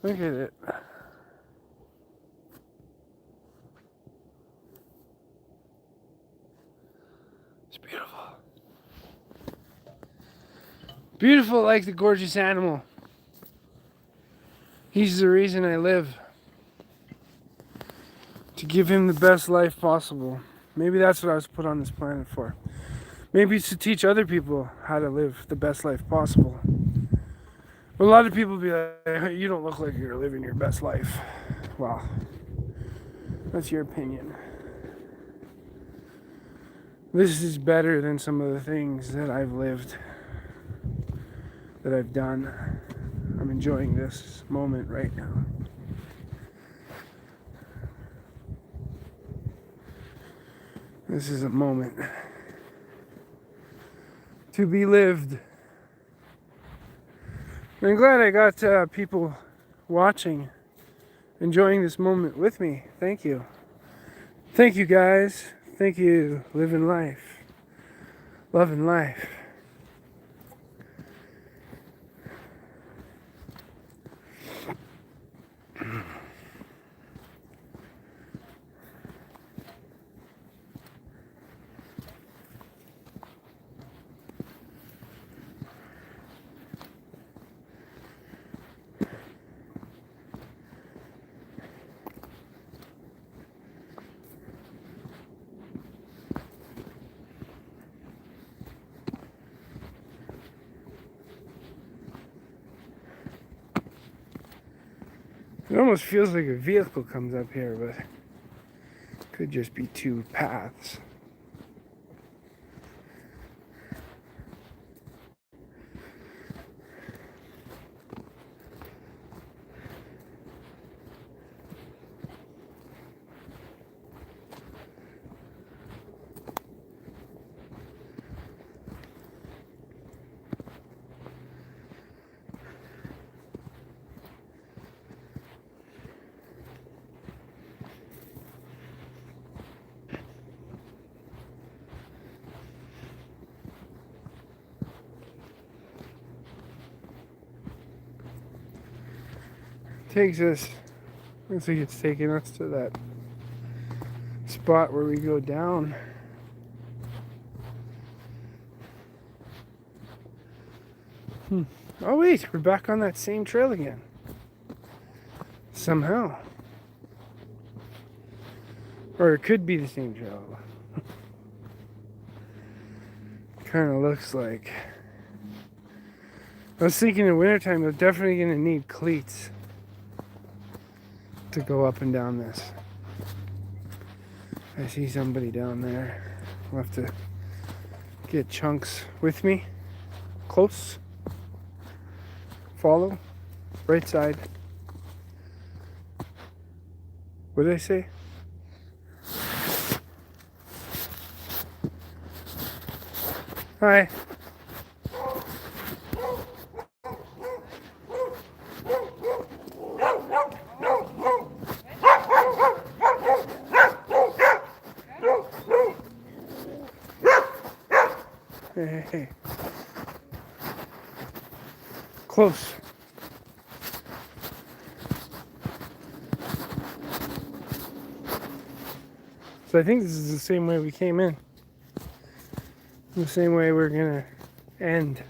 Look at it. It's beautiful. Beautiful like the gorgeous animal. He's the reason I live. To give him the best life possible. Maybe that's what I was put on this planet for. Maybe it's to teach other people how to live the best life possible. But a lot of people be like, you don't look like you're living your best life. Well, that's your opinion. This is better than some of the things that I've lived, that I've done. I'm enjoying this moment right now. This is a moment to be lived. And I'm glad I got people watching, enjoying this moment with me. Thank you. Thank you, guys. Thank you. Living life. Loving life. It almost feels like a vehicle comes up here, but it could just be two paths. takes us, looks like it's taking us to that spot where we go down. Oh wait, we're back on that same trail again. Somehow. Or it could be the same trail. Kind of looks like. I was thinking in wintertime they're definitely going to need cleats to go up and down this. I see somebody down there. I'll have to get Chunks with me. Close. Follow. Right side. What did I say? Hi. Hey. Close. So I think this is the same way we came in. The same way we're gonna end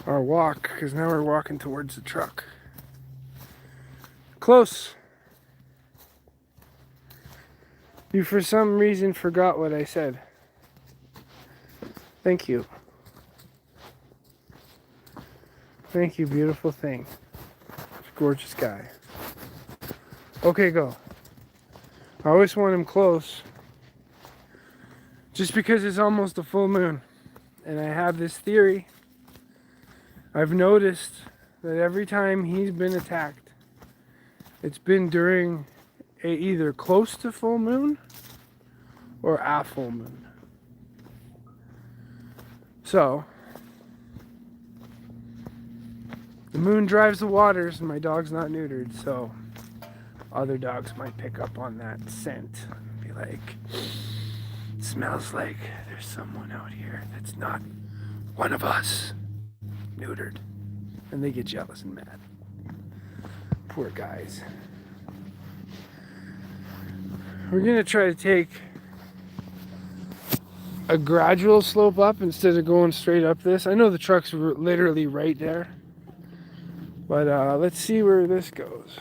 our walk, because now we're walking towards the truck. Close. You for some reason forgot what I said. Thank you. Thank you, beautiful thing. Gorgeous guy. Okay, go. I always want him close. Just because it's almost a full moon. And I have this theory. I've noticed that every time he's been attacked, it's been during either close to full moon or a full moon. So, the moon drives the waters and my dog's not neutered, so other dogs might pick up on that scent and be like, it smells like there's someone out here that's not one of us neutered. And they get jealous and mad. Poor guys. We're gonna try to take a gradual slope up instead of going straight up this. I know the truck's literally right there, but let's see where this goes.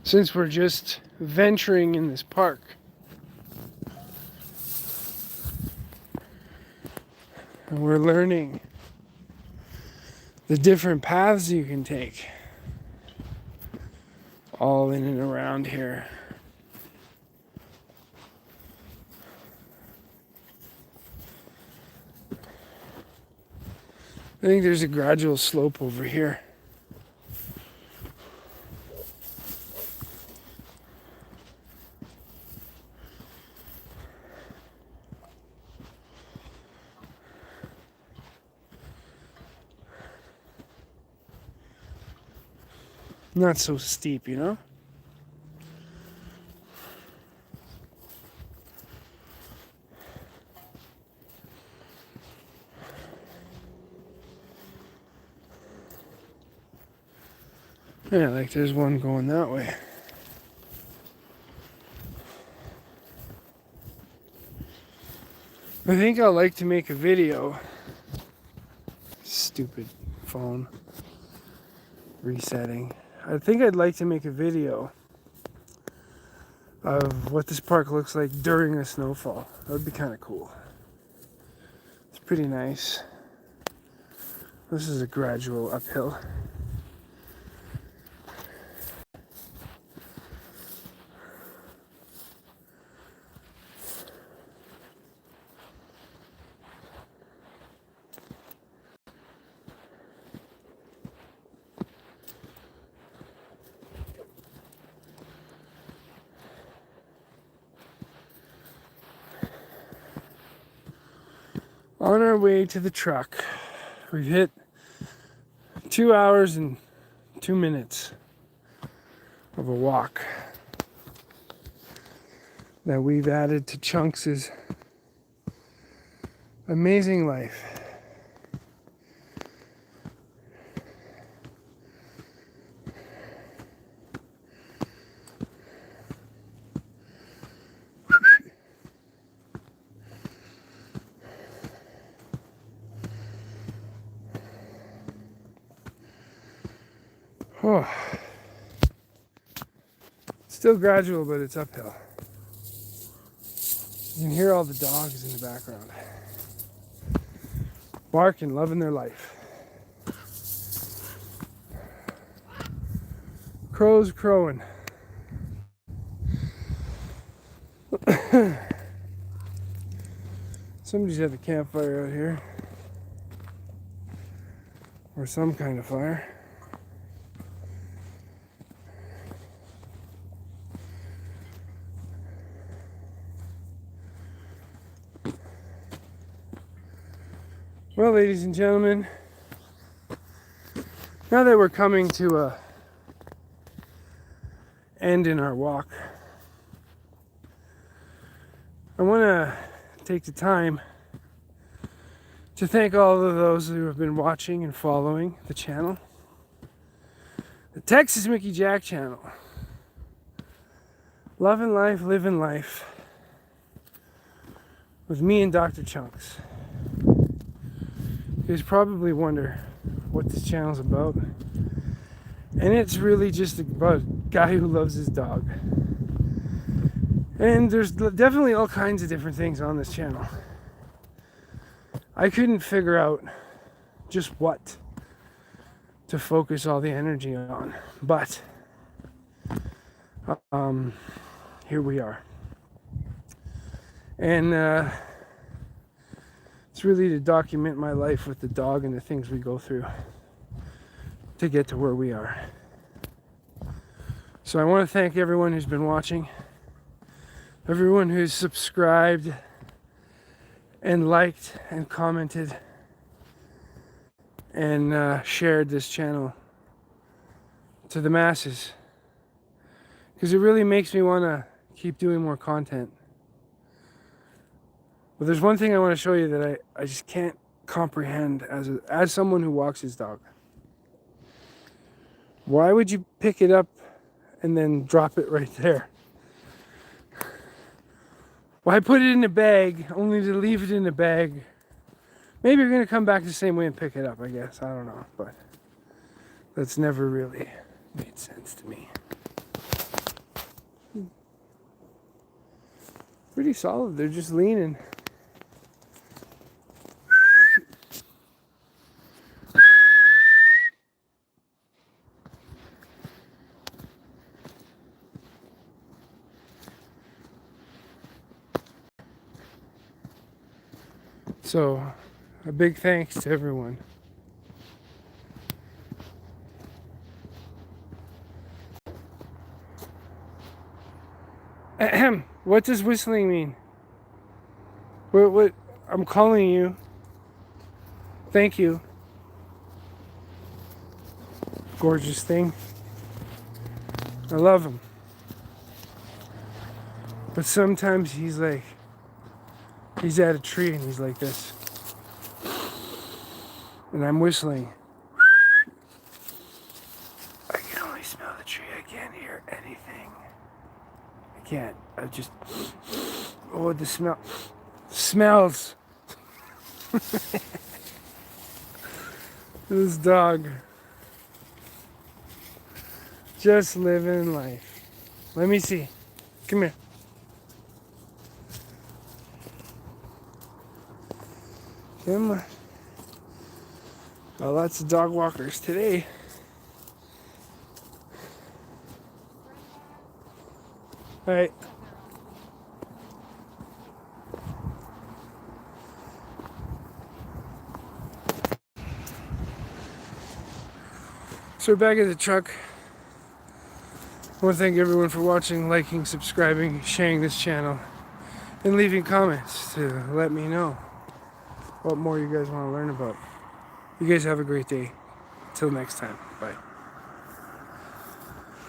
Since we're just venturing in this park, and we're learning the different paths you can take all in and around here. I think there's a gradual slope over here. Not so steep, you know? Yeah, like there's one going that way. I think I'd like to make a video. Stupid phone. Resetting. I think I'd like to make a video of what this park looks like during a snowfall. That would be kind of cool. It's pretty nice. This is a gradual uphill. on our way to the truck. We've hit 2 hours and 2 minutes of a walk that we've added to Chunks' amazing life. Oh. Still gradual, but it's uphill. You can hear all the dogs in the background. Barking, loving their life. Crows crowing. Somebody's at the campfire out here. Or some kind of fire. Well, ladies and gentlemen, now that we're coming to a end in our walk, I want to take the time to thank all of those who have been watching and following the channel. The Texas Mickey Jack channel. Loving life, living life. With me and Dr. Chunks. You guys probably wonder what this channel's about. And it's really just about a guy who loves his dog. And there's definitely all kinds of different things on this channel. I couldn't figure out just what to focus all the energy on. But here we are. And it's really to document my life with the dog and the things we go through to get to where we are. So I want to thank everyone who's been watching, everyone who's subscribed and liked and commented and shared this channel to the masses, because it really makes me want to keep doing more content. But there's one thing I want to show you that I just can't comprehend as someone who walks his dog. Why would you pick it up and then drop it right there? Why put it in a bag only to leave it in a bag? Maybe you're going to come back the same way and pick it up, I guess. I don't know. But that's never really made sense to me. Pretty solid. They're just leaning. So, a big thanks to everyone. Ahem. What does whistling mean? What? I'm calling you. Thank you. Gorgeous thing. I love him. But sometimes he's at a tree and he's like this. And I'm whistling. I can only smell the tree. I can't hear anything. I can't. I just... Oh, the smell. Smells. This dog. Just living life. Let me see. Come here. Come on. Well, lots of dog walkers today. All right. So we're back at the truck. I want to thank everyone for watching, liking, subscribing, sharing this channel, and leaving comments to let me know what more you guys want to learn about. You guys have a great day. Till next time. Bye.